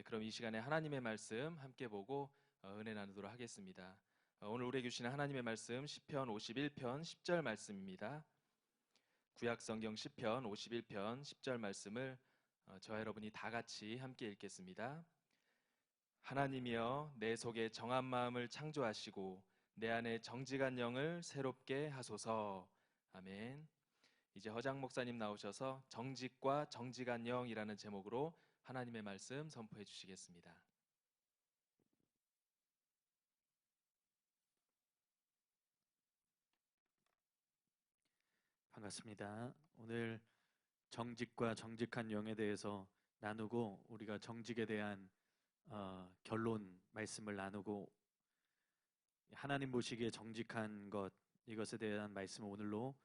그럼 이 시간에 하나님의 말씀 함께 보고 은혜 나누도록 하겠습니다. 오늘 우리에게 주시는 하나님의 말씀 시편 51편 10절 말씀입니다. 구약 성경 시편 51편 10절 말씀을 저와 여러분이 다 같이 함께 읽겠습니다. 하나님이여 내 속에 정한 마음을 창조하시고 내 안에 정직한 영을 새롭게 하소서. 아멘. 이제 허장 목사님 나오셔서 정직과 정직한 영이라는 제목으로 하나님의 말씀 선포해 주시겠습니다. 반갑습니다. 오늘 정직과 정직한 영에 대해서 나누고 우리가 정직에 대한 결론 말씀을 나누고 하나님 보시기에 정직한 것 이것에 대한 말씀은 오늘로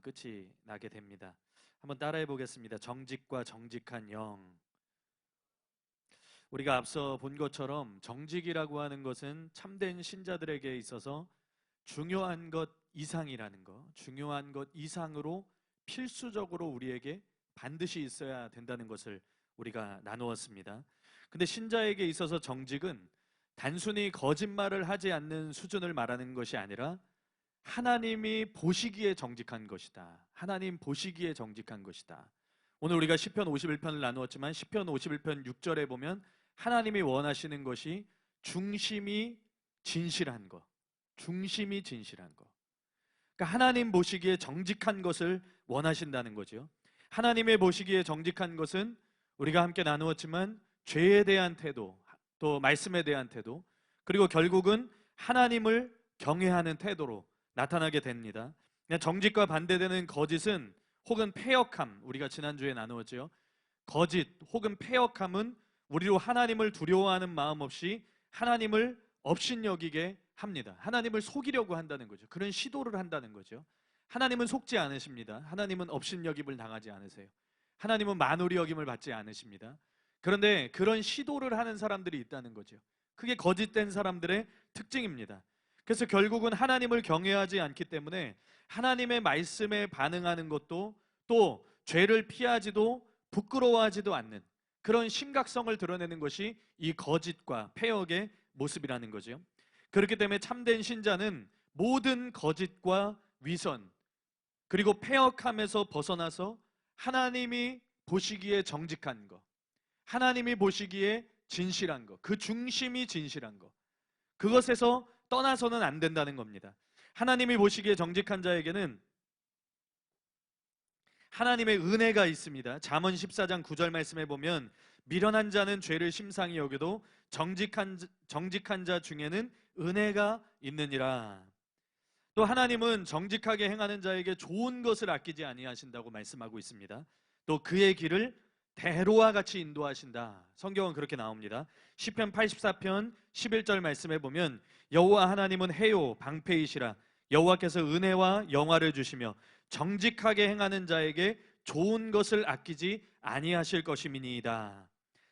끝이 나게 됩니다. 한번 따라해 보겠습니다. 정직과 정직한 영. 우리가 앞서 본 것처럼 정직이라고 하는 것은 참된 신자들에게 있어서 중요한 것 이상이라는 것, 중요한 것 이상으로 필수적으로 우리에게 반드시 있어야 된다는 것을 우리가 나누었습니다. 근데 신자에게 있어서 정직은 단순히 거짓말을 하지 않는 수준을 말하는 것이 아니라 하나님이 보시기에 정직한 것이다. 하나님 보시기에 정직한 것이다. 오늘 우리가 시편 51편을 나누었지만 시편 51편 6절에 보면 하나님이 원하시는 것이 중심이 진실한 것, 중심이 진실한 것. 그러니까 하나님 보시기에 정직한 것을 원하신다는 거죠. 하나님의 보시기에 정직한 것은 우리가 함께 나누었지만 죄에 대한 태도, 또 말씀에 대한 태도, 그리고 결국은 하나님을 경외하는 태도로 나타나게 됩니다. 정직과 반대되는 거짓은 혹은 패역함, 우리가 지난주에 나누었죠. 거짓 혹은 패역함은 우리로 하나님을 두려워하는 마음 없이 하나님을 업신여기게 합니다. 하나님을 속이려고 한다는 거죠. 그런 시도를 한다는 거죠. 하나님은 속지 않으십니다. 하나님은 업신여김을 당하지 않으세요. 하나님은 만우리 여김을 받지 않으십니다. 그런데 그런 시도를 하는 사람들이 있다는 거죠. 그게 거짓된 사람들의 특징입니다. 그래서 결국은 하나님을 경외하지 않기 때문에 하나님의 말씀에 반응하는 것도 또 죄를 피하지도 부끄러워하지도 않는 그런 심각성을 드러내는 것이 이 거짓과 패역의 모습이라는 거죠. 그렇기 때문에 참된 신자는 모든 거짓과 위선 그리고 패역함에서 벗어나서 하나님이 보시기에 정직한 것, 하나님이 보시기에 진실한 것, 그 중심이 진실한 것, 그것에서 떠나서는 안 된다는 겁니다. 하나님이 보시기에 정직한 자에게는 하나님의 은혜가 있습니다. 잠언 14장 9절 말씀에 보면 미련한 자는 죄를 심상히 여겨도 정직한 자 중에는 은혜가 있느니라. 또 하나님은 정직하게 행하는 자에게 좋은 것을 아끼지 아니하신다고 말씀하고 있습니다. 또 그의 길을 대로와 같이 인도하신다. 성경은 그렇게 나옵니다. 시편 84편 11절 말씀에 보면 여호와 하나님은 해요 방패이시라. 여호와께서 은혜와 영화를 주시며 정직하게 행하는 자에게 좋은 것을 아끼지 아니하실 것임이니이다.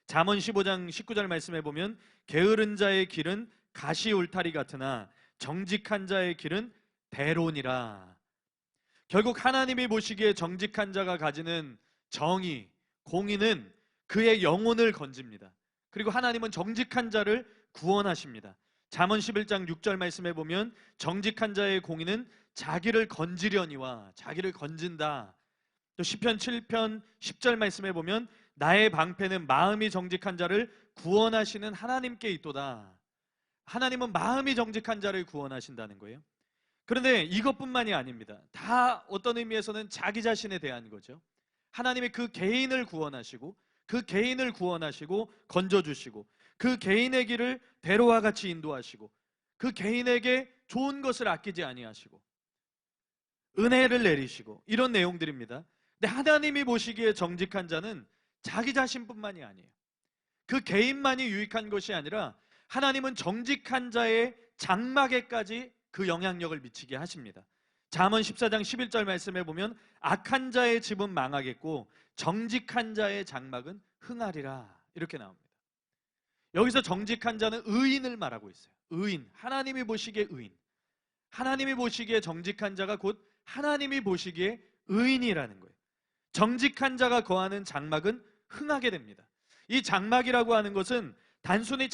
잠언 15장 19절 말씀에 보면 게으른 자의 길은 가시 울타리 같으나 정직한 자의 길은 대로니라. 결국 하나님이 보시기에 정직한 자가 가지는 정의, 공의는 그의 영혼을 건집니다. 그리고 하나님은 정직한 자를 구원하십니다. 잠언 11장 6절 말씀에 보면 정직한 자의 공의는 자기를 건지려니와 자기를 건진다. 또 시편 7편 10절 말씀에 보면 나의 방패는 마음이 정직한 자를 구원하시는 하나님께 있도다. 하나님은 마음이 정직한 자를 구원하신다는 거예요. 그런데 이것뿐만이 아닙니다. 다 어떤 의미에서는 자기 자신에 대한 거죠. 하나님이 그 개인을 구원하시고 건져주시고 그 개인의 길을 대로와 같이 인도하시고 그 개인에게 좋은 것을 아끼지 아니하시고 은혜를 내리시고 이런 내용들입니다. 근데 하나님이 보시기에 정직한 자는 자기 자신뿐만이 아니에요. 그 개인만이 유익한 것이 아니라 하나님은 정직한 자의 장막에까지 그 영향력을 미치게 하십니다. 잠언 14장 11절 말씀에 보면 악한 자의 집은 망하겠고 정직한 자의 장막은 흥하리라 이렇게 나옵니다. 여기서 정직한 자는 의인을 말하고 있어요. 의인, 하나님이 보시기에 의인. 하나님이 보시기에 정직한 자가 곧 하나님이 보시기에 의인이라는 거예요. 정직한 자가 거하는 장막은 흥하게 됩니다. 이 장막이라고 하는 것은 단순히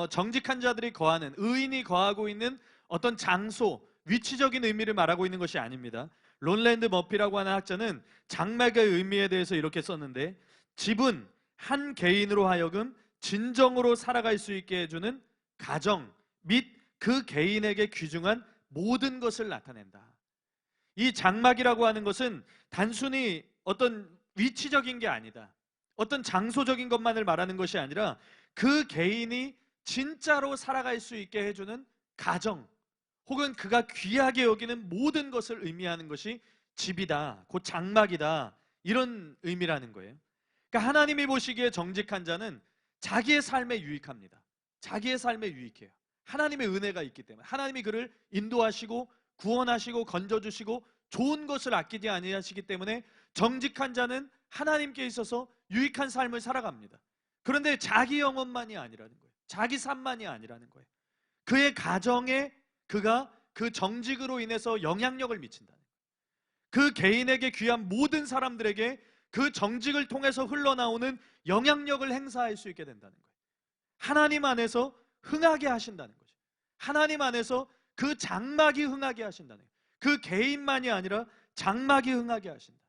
정직한 자들이 거하는, 의인이 거하고 있는 어떤 장소, 위치적인 의미를 말하고 있는 것이 아닙니다. 론랜드 머피라고 하는 학자는 장막의 의미에 대해서 이렇게 썼는데, 집은 한 개인으로 하여금 진정으로 살아갈 수 있게 해주는 가정 및 그 개인에게 귀중한 모든 것을 나타낸다. 이 장막이라고 하는 것은 단순히 어떤 위치적인 게 아니다. 어떤 장소적인 것만을 말하는 것이 아니라 그 개인이 진짜로 살아갈 수 있게 해주는 가정, 혹은 그가 귀하게 여기는 모든 것을 의미하는 것이 집이다, 곧 장막이다, 이런 의미라는 거예요. 그러니까 하나님이 보시기에 정직한 자는 자기의 삶에 유익합니다. 자기의 삶에 유익해요. 하나님의 은혜가 있기 때문에, 하나님이 그를 인도하시고 구원하시고 건져주시고 좋은 것을 아끼지 아니하시기 때문에 정직한 자는 하나님께 있어서 유익한 삶을 살아갑니다. 그런데 자기 영혼만이 아니라는 거예요. 자기 삶만이 아니라는 거예요. 그의 가정에 그가 그 정직으로 인해서 영향력을 미친다는 거예요. 그 개인에게 귀한 모든 사람들에게 그 정직을 통해서 흘러나오는 영향력을 행사할 수 있게 된다는 거예요. 하나님 안에서 흥하게 하신다는 거죠. 하나님 안에서 그 장막이 흥하게 하신다는 거예요. 그 개인만이 아니라 장막이 흥하게 하신다.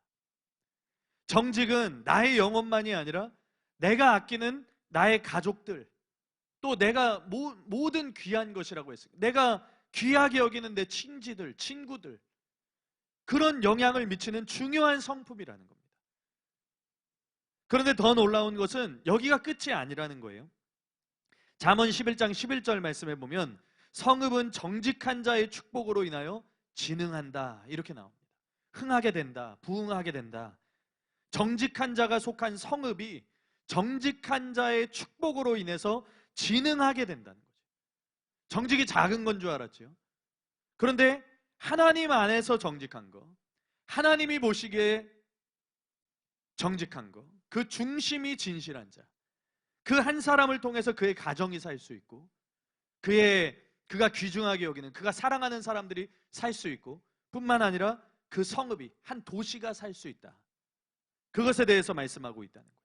정직은 나의 영혼만이 아니라 내가 아끼는 나의 가족들, 또 내가 모든 귀한 것이라고 했습니다. 내가 귀하게 여기는 내 친지들, 친구들, 그런 영향을 미치는 중요한 성품이라는 겁니다. 그런데 더 놀라운 것은 여기가 끝이 아니라는 거예요. 잠언 11장 11절 말씀에 보면 성읍은 정직한 자의 축복으로 인하여 진흥한다, 이렇게 나옵니다. 흥하게 된다, 부흥하게 된다. 정직한 자가 속한 성읍이 정직한 자의 축복으로 인해서 진흥하게 된다는 거죠. 정직이 작은 건 줄 알았죠. 그런데 하나님 안에서 정직한 거, 하나님이 보시기에 정직한 거, 그 중심이 진실한 자, 그 한 사람을 통해서 그의 가정이 살 수 있고, 그가 귀중하게 여기는, 그가 사랑하는 사람들이 살 수 있고, 뿐만 아니라 그 성읍이, 한 도시가 살 수 있다. 그것에 대해서 말씀하고 있다는 거예요.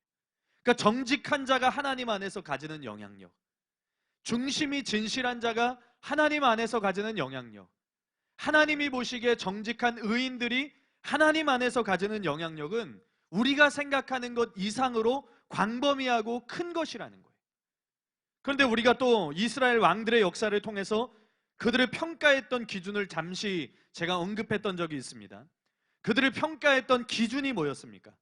그러니까 정직한 자가 하나님 안에서 가지는 영향력, 중심이 진실한 자가 하나님 안에서 가지는 영향력, 하나님이 보시기에 정직한 의인들이 하나님 안에서 가지는 영향력은 우리가 생각하는 것 이상으로 광범위하고 큰 것이라는 거예요. 그런데 우리가 또 이스라엘 왕들의 역사를 통해서 그들을 평가했던 기준을 잠시 제가 언급했던 적이 있습니다. 그들을 평가했던 기준이 뭐였습니까?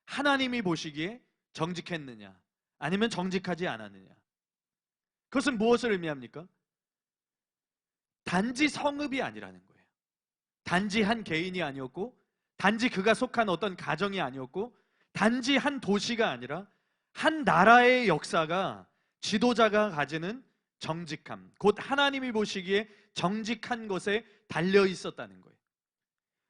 하나님이 보시기에 정직했느냐, 아니면 정직하지 않았느냐. 그것은 무엇을 의미합니까? 단지 성읍이 아니라는 거예요. 단지 한 개인이 아니었고, 단지 그가 속한 어떤 가정이 아니었고, 단지 한 도시가 아니라 한 나라의 역사가, 지도자가 가지는 정직함, 곧 하나님이 보시기에 정직한 것에 달려 있었다는 거예요.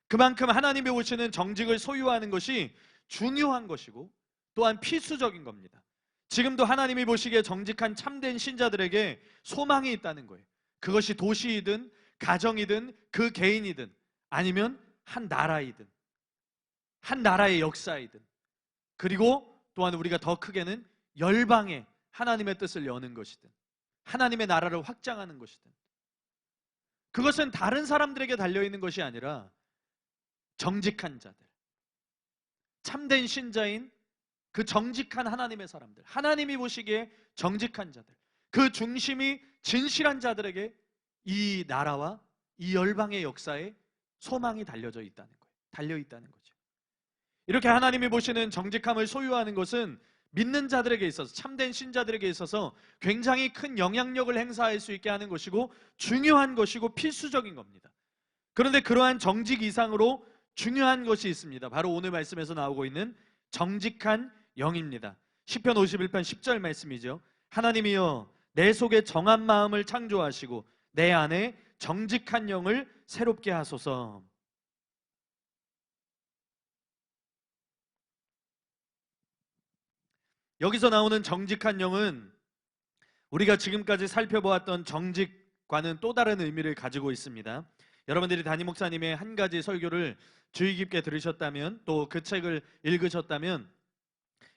그만큼 하나님이 보시는 정직을 소유하는 것이 중요한 것이고 또한 필수적인 겁니다. 지금도 하나님이 보시기에 정직한 참된 신자들에게 소망이 있다는 거예요. 그것이 도시이든 가정이든 그 개인이든, 아니면 한 나라이든, 한 나라의 역사이든, 그리고 또한 우리가 더 크게는 열방에 하나님의 뜻을 여는 것이든, 하나님의 나라를 확장하는 것이든, 그것은 다른 사람들에게 달려있는 것이 아니라 정직한 자들, 참된 신자인 그 정직한 하나님의 사람들, 하나님이 보시기에 정직한 자들, 그 중심이 진실한 자들에게 이 나라와 이 열방의 역사에 소망이 달려져 있다는 거예요. 달려 있다는 거죠. 이렇게 하나님이 보시는 정직함을 소유하는 것은 믿는 자들에게 있어서, 참된 신자들에게 있어서 굉장히 큰 영향력을 행사할 수 있게 하는 것이고 중요한 것이고 필수적인 겁니다. 그런데 그러한 정직 이상으로 중요한 것이 있습니다. 바로 오늘 말씀에서 나오고 있는 정직한 영입니다. 시편 51편 10절 말씀이죠. 하나님이여 내 속에 정한 마음을 창조하시고 내 안에 정직한 영을 새롭게 하소서. 여기서 나오는 정직한 영은 우리가 지금까지 살펴보았던 정직과는 또 다른 의미를 가지고 있습니다. 여러분들이 담임 목사님의 한 가지 설교를 주의 깊게 들으셨다면, 또 그 책을 읽으셨다면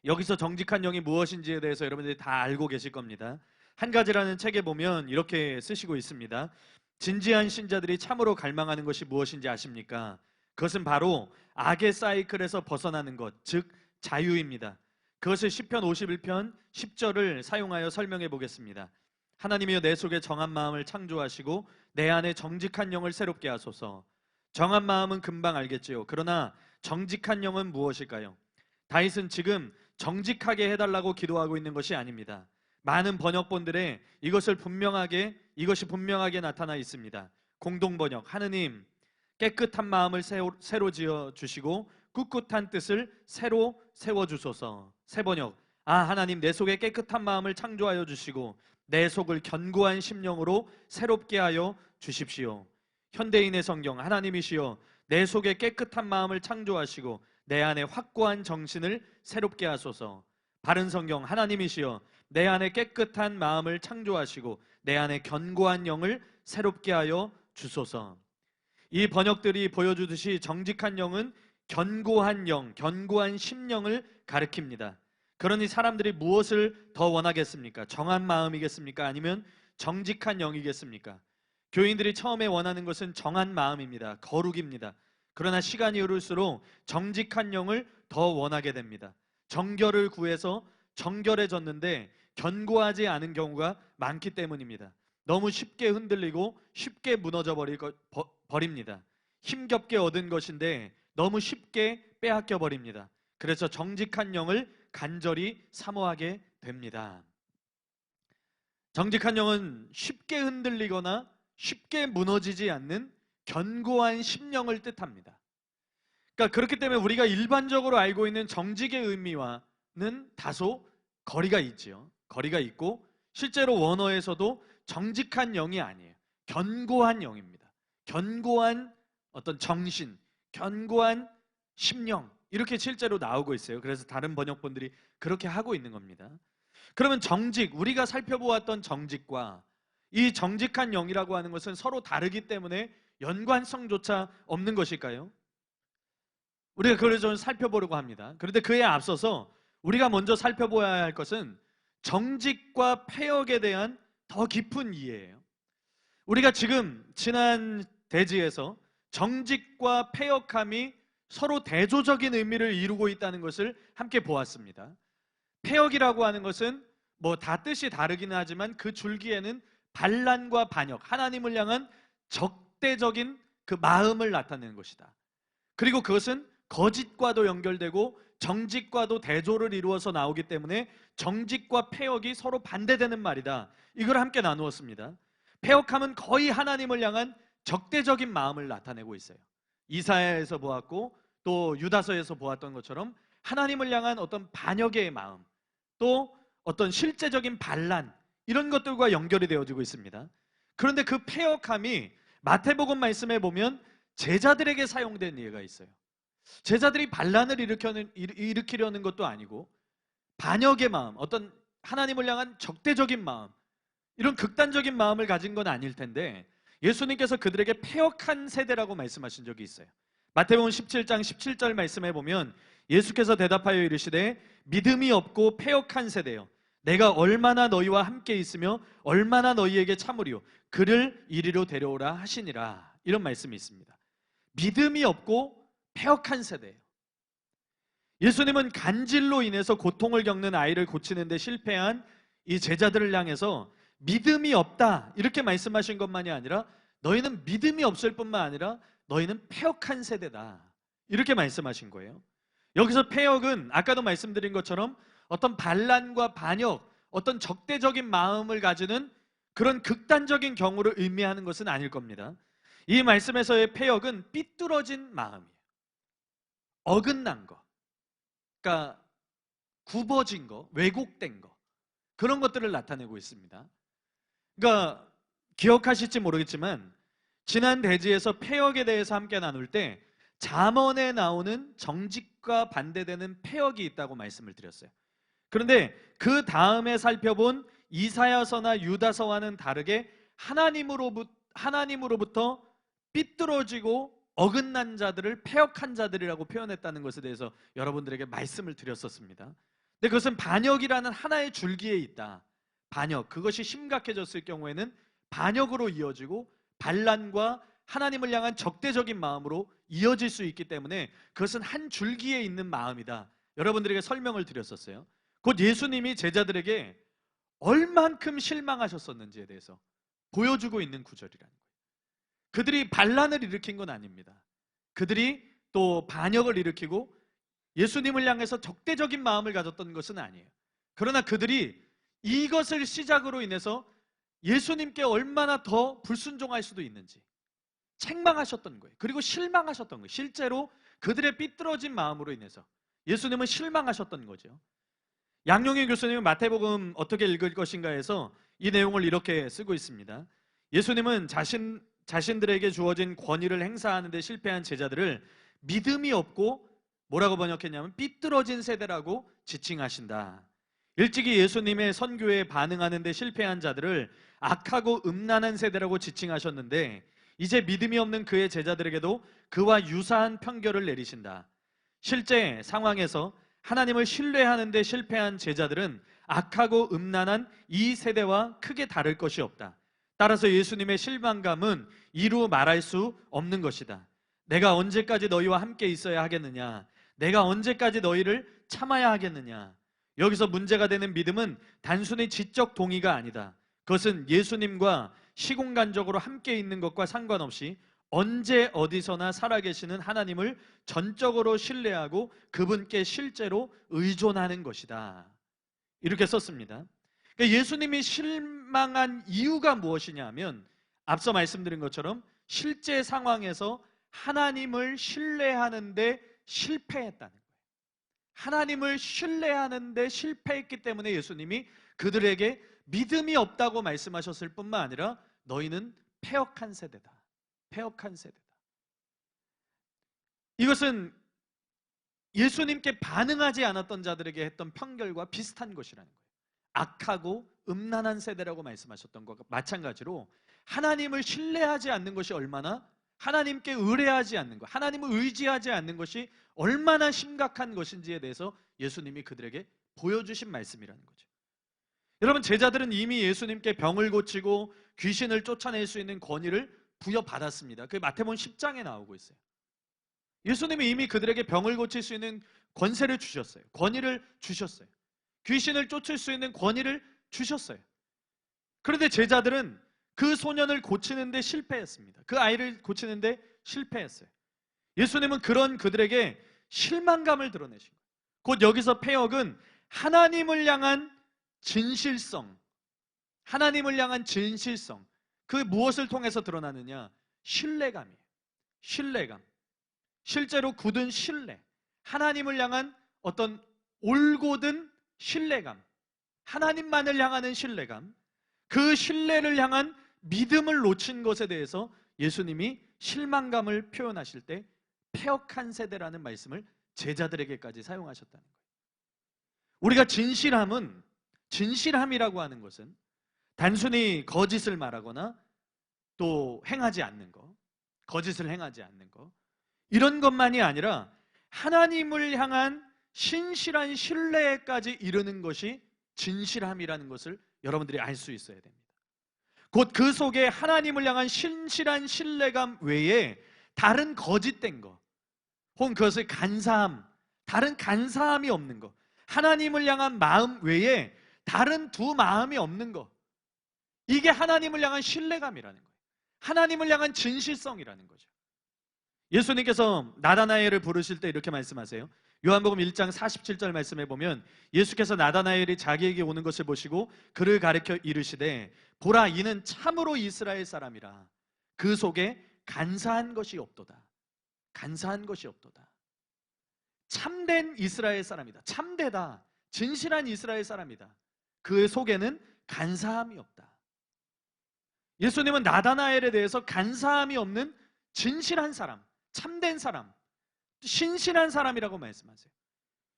여기서 정직한 영이 무엇인지에 대해서 여러분들이 다 알고 계실 겁니다. 한 가지라는 책에 보면 이렇게 쓰시고 있습니다. 진지한 신자들이 참으로 갈망하는 것이 무엇인지 아십니까? 그것은 바로 악의 사이클에서 벗어나는 것, 즉 자유입니다. 그것을 시편 51편 10절을 사용하여 설명해 보겠습니다. 하나님이여 내 속에 정한 마음을 창조하시고 내 안에 정직한 영을 새롭게 하소서. 정한 마음은 금방 알겠지요. 그러나 정직한 영은 무엇일까요? 다윗은 지금 정직하게 해달라고 기도하고 있는 것이 아닙니다. 많은 번역본들에 이것이 분명하게 나타나 있습니다. 공동번역, 하느님 깨끗한 마음을 새로 지어 주시고 꿋꿋한 뜻을 새로 세워주소서. 새번역, 하나님 내 속에 깨끗한 마음을 창조하여 주시고 내 속을 견고한 심령으로 새롭게 하여 주십시오. 현대인의 성경, 하나님이시여 내 속에 깨끗한 마음을 창조하시고 내 안에 확고한 정신을 새롭게 하소서. 바른 성경, 하나님이시여 내 안에 깨끗한 마음을 창조하시고 내 안에 견고한 영을 새롭게 하여 주소서. 이 번역들이 보여주듯이 정직한 영은 견고한 영, 견고한 심령을 가리킵니다. 그러니 사람들이 무엇을 더 원하겠습니까? 정한 마음이겠습니까? 아니면 정직한 영이겠습니까? 교인들이 처음에 원하는 것은 정한 마음입니다. 거룩입니다. 그러나 시간이 흐를수록 정직한 영을 더 원하게 됩니다. 정결을 구해서 정결해졌는데 견고하지 않은 경우가 많기 때문입니다. 너무 쉽게 흔들리고 쉽게 무너져 버립니다. 힘겹게 얻은 것인데 너무 쉽게 빼앗겨 버립니다. 그래서 정직한 영을 간절히 사모하게 됩니다. 정직한 영은 쉽게 흔들리거나 쉽게 무너지지 않는 견고한 심령을 뜻합니다. 그러니까 그렇기 때문에 우리가 일반적으로 알고 있는 정직의 의미와는 다소 거리가 있지요. 거리가 있고 실제로 원어에서도 정직한 영이 아니에요. 견고한 영입니다. 견고한 어떤 정신, 견고한 심령, 이렇게 실제로 나오고 있어요. 그래서 다른 번역본들이 그렇게 하고 있는 겁니다. 그러면 정직, 우리가 살펴보았던 정직과 이 정직한 영이라고 하는 것은 서로 다르기 때문에 연관성조차 없는 것일까요? 우리가 그걸 좀 살펴보려고 합니다. 그런데 그에 앞서서 우리가 먼저 살펴보아야 할 것은 정직과 패역에 대한 더 깊은 이해예요. 우리가 지금 지난 대지에서 정직과 패역함이 서로 대조적인 의미를 이루고 있다는 것을 함께 보았습니다. 패역이라고 하는 것은 다 뜻이 다르기는 하지만 그 줄기에는 반란과 반역, 하나님을 향한 적대적인 그 마음을 나타내는 것이다. 그리고 그것은 거짓과도 연결되고 정직과도 대조를 이루어서 나오기 때문에 정직과 패역이 서로 반대되는 말이다. 이걸 함께 나누었습니다. 패역함은 거의 하나님을 향한 적대적인 마음을 나타내고 있어요. 이사야에서 보았고 또 유다서에서 보았던 것처럼 하나님을 향한 어떤 반역의 마음, 또 어떤 실제적인 반란, 이런 것들과 연결이 되어지고 있습니다. 그런데 그 패역함이 마태복음 말씀에 보면 제자들에게 사용된 예가 있어요. 제자들이 반란을 일으키려는 것도 아니고 반역의 마음, 어떤 하나님을 향한 적대적인 마음, 이런 극단적인 마음을 가진 건 아닐 텐데 예수님께서 그들에게 패역한 세대라고 말씀하신 적이 있어요. 마태복음 17장 17절 말씀에 보면 예수께서 대답하여 이르시되 믿음이 없고 패역한 세대여 내가 얼마나 너희와 함께 있으며 얼마나 너희에게 참으리요 그를 이리로 데려오라 하시니라. 이런 말씀이 있습니다. 믿음이 없고 패역한 세대예요. 예수님은 간질로 인해서 고통을 겪는 아이를 고치는 데 실패한 이 제자들을 향해서 믿음이 없다 이렇게 말씀하신 것만이 아니라 너희는 믿음이 없을 뿐만 아니라 너희는 패역한 세대다 이렇게 말씀하신 거예요. 여기서 패역은 아까도 말씀드린 것처럼 어떤 반란과 반역, 어떤 적대적인 마음을 가지는 그런 극단적인 경우를 의미하는 것은 아닐 겁니다. 이 말씀에서의 패역은 삐뚤어진 마음이에요. 어긋난 거, 그러니까 굽어진 거, 왜곡된 거, 그런 것들을 나타내고 있습니다. 그러니까 기억하실지 모르겠지만 지난 대지에서 패역에 대해서 함께 나눌 때 잠언에 나오는 정직과 반대되는 패역이 있다고 말씀을 드렸어요. 그런데 그 다음에 살펴본 이사야서나 유다서와는 다르게 하나님으로부터 삐뚤어지고 어긋난 자들을 패역한 자들이라고 표현했다는 것에 대해서 여러분들에게 말씀을 드렸었습니다. 근데 그것은 반역이라는 하나의 줄기에 있다. 반역, 그것이 심각해졌을 경우에는 반역으로 이어지고 반란과 하나님을 향한 적대적인 마음으로 이어질 수 있기 때문에 그것은 한 줄기에 있는 마음이다. 여러분들에게 설명을 드렸었어요. 곧 예수님이 제자들에게 얼만큼 실망하셨었는지에 대해서 보여주고 있는 구절이라는 거예요. 그들이 반란을 일으킨 건 아닙니다. 그들이 또 반역을 일으키고 예수님을 향해서 적대적인 마음을 가졌던 것은 아니에요. 그러나 그들이 이것을 시작으로 인해서 예수님께 얼마나 더 불순종할 수도 있는지 책망하셨던 거예요. 그리고 실망하셨던 거예요. 실제로 그들의 삐뚤어진 마음으로 인해서 예수님은 실망하셨던 거죠. 양용희 교수님은 마태복음 어떻게 읽을 것인가 해서 이 내용을 이렇게 쓰고 있습니다. 예수님은 자신들에게 주어진 권위를 행사하는 데 실패한 제자들을 믿음이 없고 뭐라고 번역했냐면 삐뚤어진 세대라고 지칭하신다. 일찍이 예수님의 선교에 반응하는 데 실패한 자들을 악하고 음란한 세대라고 지칭하셨는데 이제 믿음이 없는 그의 제자들에게도 그와 유사한 편결을 내리신다. 실제 상황에서 하나님을 신뢰하는 데 실패한 제자들은 악하고 음란한 이 세대와 크게 다를 것이 없다. 따라서 예수님의 실망감은 이루 말할 수 없는 것이다. 내가 언제까지 너희와 함께 있어야 하겠느냐? 내가 언제까지 너희를 참아야 하겠느냐? 여기서 문제가 되는 믿음은 단순히 지적 동의가 아니다. 그것은 예수님과 시공간적으로 함께 있는 것과 상관없이 언제 어디서나 살아계시는 하나님을 전적으로 신뢰하고 그분께 실제로 의존하는 것이다. 이렇게 썼습니다. 그러니까 예수님이 실망한 이유가 무엇이냐 하면 앞서 말씀드린 것처럼 실제 상황에서 하나님을 신뢰하는데 실패했다는 거예요. 하나님을 신뢰하는데 실패했기 때문에 예수님이 그들에게 믿음이 없다고 말씀하셨을 뿐만 아니라 너희는 패역한 세대다. 패역한 세대다. 이것은 예수님께 반응하지 않았던 자들에게 했던 편결과 비슷한 것이라는 거예요. 악하고 음란한 세대라고 말씀하셨던 것과 마찬가지로 하나님을 신뢰하지 않는 것이 얼마나, 하나님께 의뢰하지 않는 것, 하나님을 의지하지 않는 것이 얼마나 심각한 것인지에 대해서 예수님이 그들에게 보여주신 말씀이라는 거죠. 여러분, 제자들은 이미 예수님께 병을 고치고 귀신을 쫓아낼 수 있는 권위를 부여받았습니다. 그게 마태복음 10장에 나오고 있어요. 예수님이 이미 그들에게 병을 고칠 수 있는 권세를 주셨어요. 권위를 주셨어요. 귀신을 쫓을 수 있는 권위를 주셨어요. 그런데 제자들은 그 소년을 고치는데 실패했습니다. 그 아이를 고치는데 실패했어요. 예수님은 그런 그들에게 실망감을 드러내신 거예요. 곧 여기서 패역은 하나님을 향한 진실성, 하나님을 향한 진실성, 그 무엇을 통해서 드러나느냐? 신뢰감이에요. 신뢰감. 실제로 굳은 신뢰, 하나님을 향한 어떤 올곧은 신뢰감, 하나님만을 향하는 신뢰감, 그 신뢰를 향한 믿음을 놓친 것에 대해서 예수님이 실망감을 표현하실 때 패역한 세대라는 말씀을 제자들에게까지 사용하셨다는 거예요. 우리가 진실함이라고 하는 것은 단순히 거짓을 말하거나 또 행하지 않는 것, 거짓을 행하지 않는 것, 이런 것만이 아니라 하나님을 향한 신실한 신뢰까지 이르는 것이 진실함이라는 것을 여러분들이 알 수 있어야 됩니다. 곧 그 속에 하나님을 향한 신실한 신뢰감 외에 다른 거짓된 것, 혹은 그것을 다른 간사함이 없는 것, 하나님을 향한 마음 외에 다른 두 마음이 없는 것, 이게 하나님을 향한 신뢰감이라는 거예요. 하나님을 향한 진실성이라는 거죠. 예수님께서 나다나엘을 부르실 때 이렇게 말씀하세요. 요한복음 1장 47절 말씀해 보면 예수께서 나다나엘이 자기에게 오는 것을 보시고 그를 가리켜 이르시되 보라, 이는 참으로 이스라엘 사람이라. 그 속에 간사한 것이 없도다. 간사한 것이 없도다. 참된 이스라엘 사람이다. 참되다. 진실한 이스라엘 사람이다. 그 속에는 간사함이 없다. 예수님은 나다나엘에 대해서 간사함이 없는 진실한 사람, 참된 사람, 신실한 사람이라고 말씀하세요.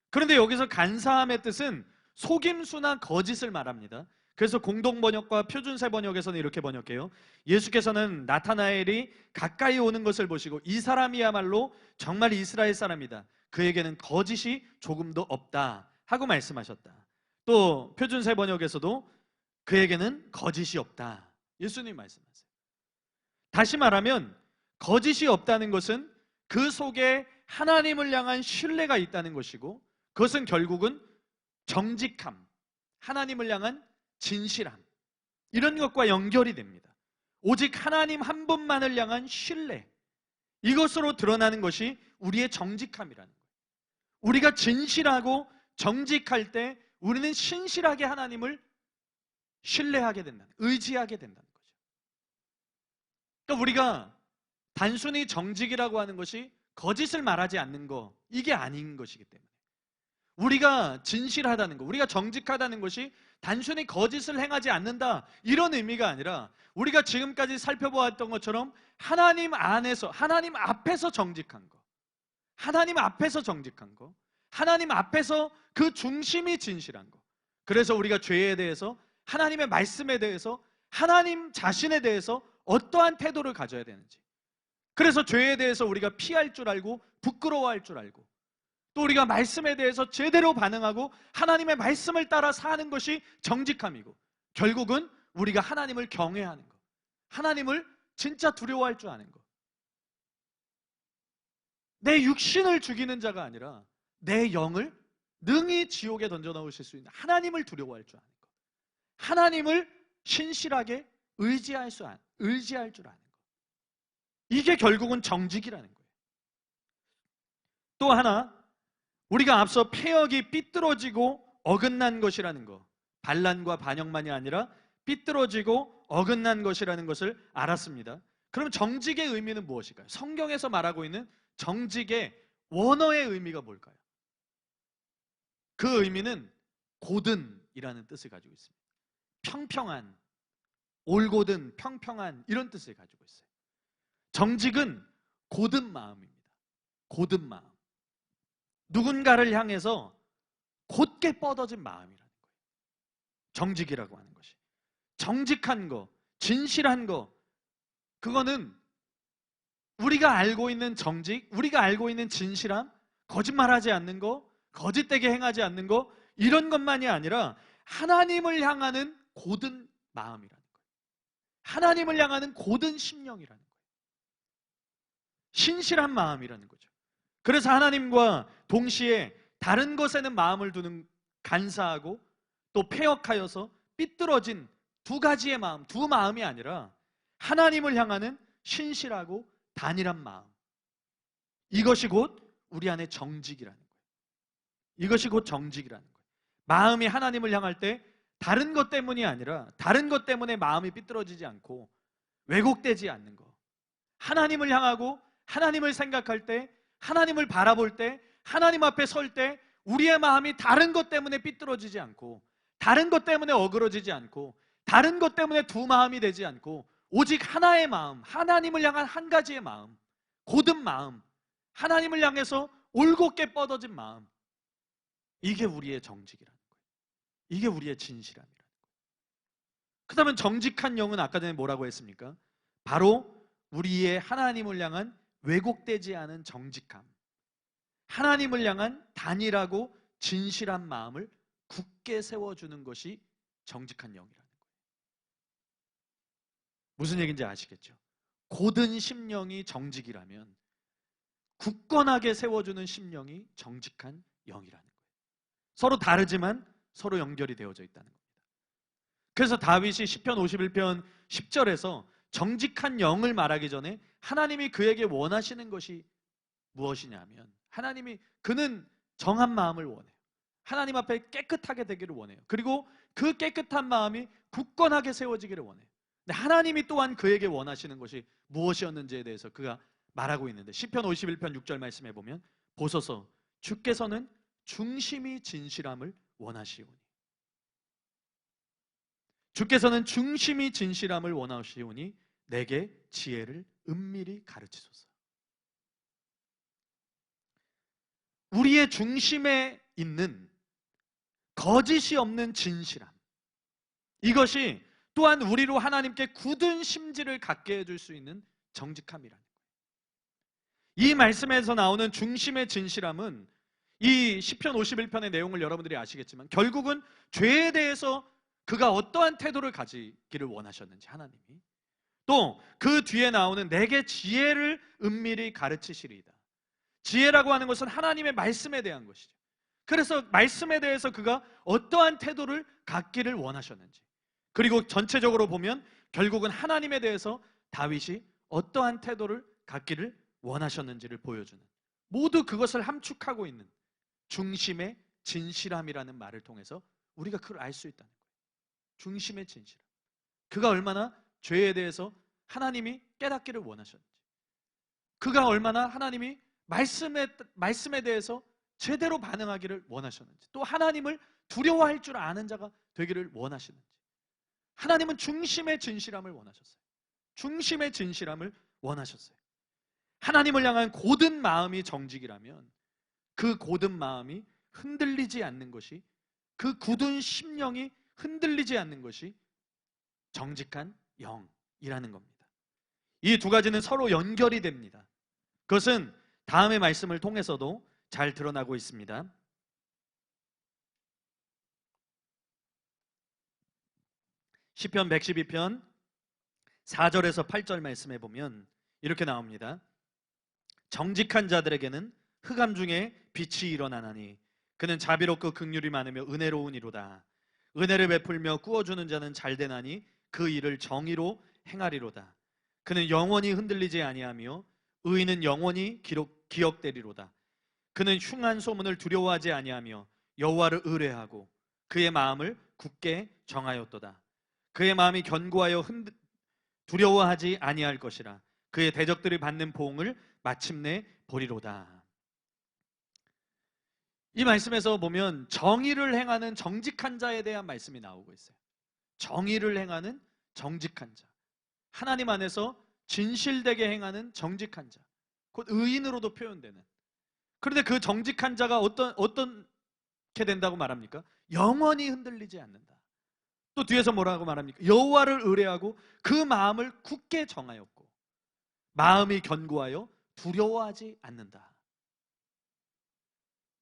그런데 여기서 간사함의 뜻은 속임수나 거짓을 말합니다. 그래서 공동번역과 표준세 번역에서는 이렇게 번역해요. 예수께서는 나타나엘이 가까이 오는 것을 보시고 이 사람이야말로 정말 이스라엘 사람이다. 그에게는 거짓이 조금도 없다 하고 말씀하셨다. 또 표준세 번역에서도 그에게는 거짓이 없다. 예수님 말씀하세요. 다시 말하면 거짓이 없다는 것은 그 속에 하나님을 향한 신뢰가 있다는 것이고, 그것은 결국은 정직함, 하나님을 향한 진실함, 이런 것과 연결이 됩니다. 오직 하나님 한 분만을 향한 신뢰, 이것으로 드러나는 것이 우리의 정직함이라는 거예요. 우리가 진실하고 정직할 때 우리는 신실하게 하나님을 신뢰하게 된다는, 의지하게 된다는 거죠. 그러니까 우리가 단순히 정직이라고 하는 것이 거짓을 말하지 않는 거, 이게 아닌 것이기 때문에, 우리가 진실하다는 거, 우리가 정직하다는 것이 단순히 거짓을 행하지 않는다, 이런 의미가 아니라 우리가 지금까지 살펴보았던 것처럼 하나님 안에서, 하나님 앞에서 정직한 거, 하나님 앞에서 정직한 거, 하나님 앞에서 그 중심이 진실한 거. 그래서 우리가 죄에 대해서, 하나님의 말씀에 대해서, 하나님 자신에 대해서 어떠한 태도를 가져야 되는지, 그래서 죄에 대해서 우리가 피할 줄 알고 부끄러워할 줄 알고, 또 우리가 말씀에 대해서 제대로 반응하고 하나님의 말씀을 따라 사는 것이 정직함이고, 결국은 우리가 하나님을 경외하는 것, 하나님을 진짜 두려워할 줄 아는 것, 내 육신을 죽이는 자가 아니라 내 영을 능히 지옥에 던져 넣으실 수 있는 하나님을 두려워할 줄 아는 것, 하나님을 신실하게 의지할 줄 아는 것, 이게 결국은 정직이라는 거예요. 또 하나, 우리가 앞서 폐역이 삐뚤어지고 어긋난 것이라는 것, 반란과 반역만이 아니라 삐뚤어지고 어긋난 것이라는 것을 알았습니다. 그럼 정직의 의미는 무엇일까요? 성경에서 말하고 있는 정직의 원어의 의미가 뭘까요? 그 의미는 고든이라는 뜻을 가지고 있습니다. 평평한, 올곧은, 평평한, 이런 뜻을 가지고 있어요. 정직은 곧은 마음입니다. 곧은 마음. 누군가를 향해서 곧게 뻗어진 마음이라는 거예요. 정직이라고 하는 것이. 정직한 거, 진실한 거, 그거는 우리가 알고 있는 정직, 우리가 알고 있는 진실함, 거짓말하지 않는 거, 거짓되게 행하지 않는 거, 이런 것만이 아니라 하나님을 향하는 곧은 마음이라는 거예요. 하나님을 향하는 곧은 심령이라는 거예요. 신실한 마음이라는 거죠. 그래서 하나님과 동시에 다른 것에는 마음을 두는 간사하고 또 패역하여서 삐뚤어진 두 가지의 마음, 두 마음이 아니라 하나님을 향하는 신실하고 단일한 마음, 이것이 곧 우리 안에 정직이라는 거예요. 이것이 곧 정직이라는 거예요. 마음이 하나님을 향할 때 다른 것 때문이 아니라, 다른 것 때문에 마음이 삐뚤어지지 않고 왜곡되지 않는 것, 하나님을 향하고 하나님을 생각할 때, 하나님을 바라볼 때, 하나님 앞에 설 때 우리의 마음이 다른 것 때문에 삐뚤어지지 않고, 다른 것 때문에 어그러지지 않고, 다른 것 때문에 두 마음이 되지 않고, 오직 하나의 마음, 하나님을 향한 한 가지의 마음, 곧은 마음, 하나님을 향해서 올곧게 뻗어진 마음, 이게 우리의 정직이라는 거예요. 이게 우리의 진실함이라는 거예요. 그렇다면 정직한 영은 아까 전에 뭐라고 했습니까? 바로 우리의 하나님을 향한 왜곡되지 않은 정직함, 하나님을 향한 단일하고 진실한 마음을 굳게 세워주는 것이 정직한 영이라는 거예요. 무슨 얘기인지 아시겠죠? 곧은 심령이 정직이라면 굳건하게 세워주는 심령이 정직한 영이라는 거예요. 서로 다르지만 서로 연결이 되어져 있다는 겁니다. 그래서 다윗이 시편 51편 10절에서 정직한 영을 말하기 전에 하나님이 그에게 원하시는 것이 무엇이냐면, 그는 정한 마음을 원해요. 하나님 앞에 깨끗하게 되기를 원해요. 그리고 그 깨끗한 마음이 굳건하게 세워지기를 원해요. 근데 하나님이 또한 그에게 원하시는 것이 무엇이었는지에 대해서 그가 말하고 있는데, 시편 51편 6절 말씀해 보면, 보소서 주께서는 중심이 진실함을 원하시오니, 주께서는 중심이 진실함을 원하시오니 내게 지혜를 은밀히 가르치소서. 우리의 중심에 있는 거짓이 없는 진실함, 이것이 또한 우리로 하나님께 굳은 심지를 갖게 해줄 수 있는 정직함이라는 거예요. 이 말씀에서 나오는 중심의 진실함은 이 시편 51편의 내용을 여러분들이 아시겠지만 결국은 죄에 대해서 그가 어떠한 태도를 가지기를 원하셨는지 하나님이, 또 그 뒤에 나오는 내게 지혜를 은밀히 가르치시리이다. 지혜라고 하는 것은 하나님의 말씀에 대한 것이죠. 그래서 말씀에 대해서 그가 어떠한 태도를 갖기를 원하셨는지, 그리고 전체적으로 보면 결국은 하나님에 대해서 다윗이 어떠한 태도를 갖기를 원하셨는지를 보여주는, 모두 그것을 함축하고 있는 중심의 진실함이라는 말을 통해서 우리가 그걸 알 수 있다는 거예요. 중심의 진실함. 그가 얼마나 죄에 대해서 하나님이 깨닫기를 원하셨는지, 그가 얼마나 하나님이 말씀에 대해서 제대로 반응하기를 원하셨는지, 또 하나님을 두려워할 줄 아는 자가 되기를 원하시는지. 하나님은 중심의 진실함을 원하셨어요. 중심의 진실함을 원하셨어요. 하나님을 향한 고든 마음이 정직이라면 그 고든 마음이 흔들리지 않는 것이, 그 굳은 심령이 흔들리지 않는 것이 정직한 영이라는 겁니다. 이 두 가지는 서로 연결이 됩니다. 그것은 다음의 말씀을 통해서도 잘 드러나고 있습니다. 시편 112편 4절에서 8절 말씀에 보면 이렇게 나옵니다. 정직한 자들에게는 흑암 중에 빛이 일어나나니 그는 자비롭고 긍휼이 많으며 은혜로우니로다. 은혜를 베풀며 꾸어주는 자는 잘되나니 그 일을 정의로 행하리로다. 그는 영원히 흔들리지 아니하며 의인은 영원히 기억되리로다. 그는 흉한 소문을 두려워하지 아니하며 여호와를 의뢰하고 그의 마음을 굳게 정하였도다. 그의 마음이 견고하여 두려워하지 아니할 것이라. 그의 대적들이 받는 보응을 마침내 보리로다. 이 말씀에서 보면 정의를 행하는 정직한 자에 대한 말씀이 나오고 있어요. 정의를 행하는 정직한 자, 하나님 안에서 진실되게 행하는 정직한 자, 곧 의인으로도 표현되는. 그런데 그 정직한 자가 어떻게 된다고 말합니까? 영원히 흔들리지 않는다. 또 뒤에서 뭐라고 말합니까? 여호와를 의뢰하고 그 마음을 굳게 정하였고 마음이 견고하여 두려워하지 않는다.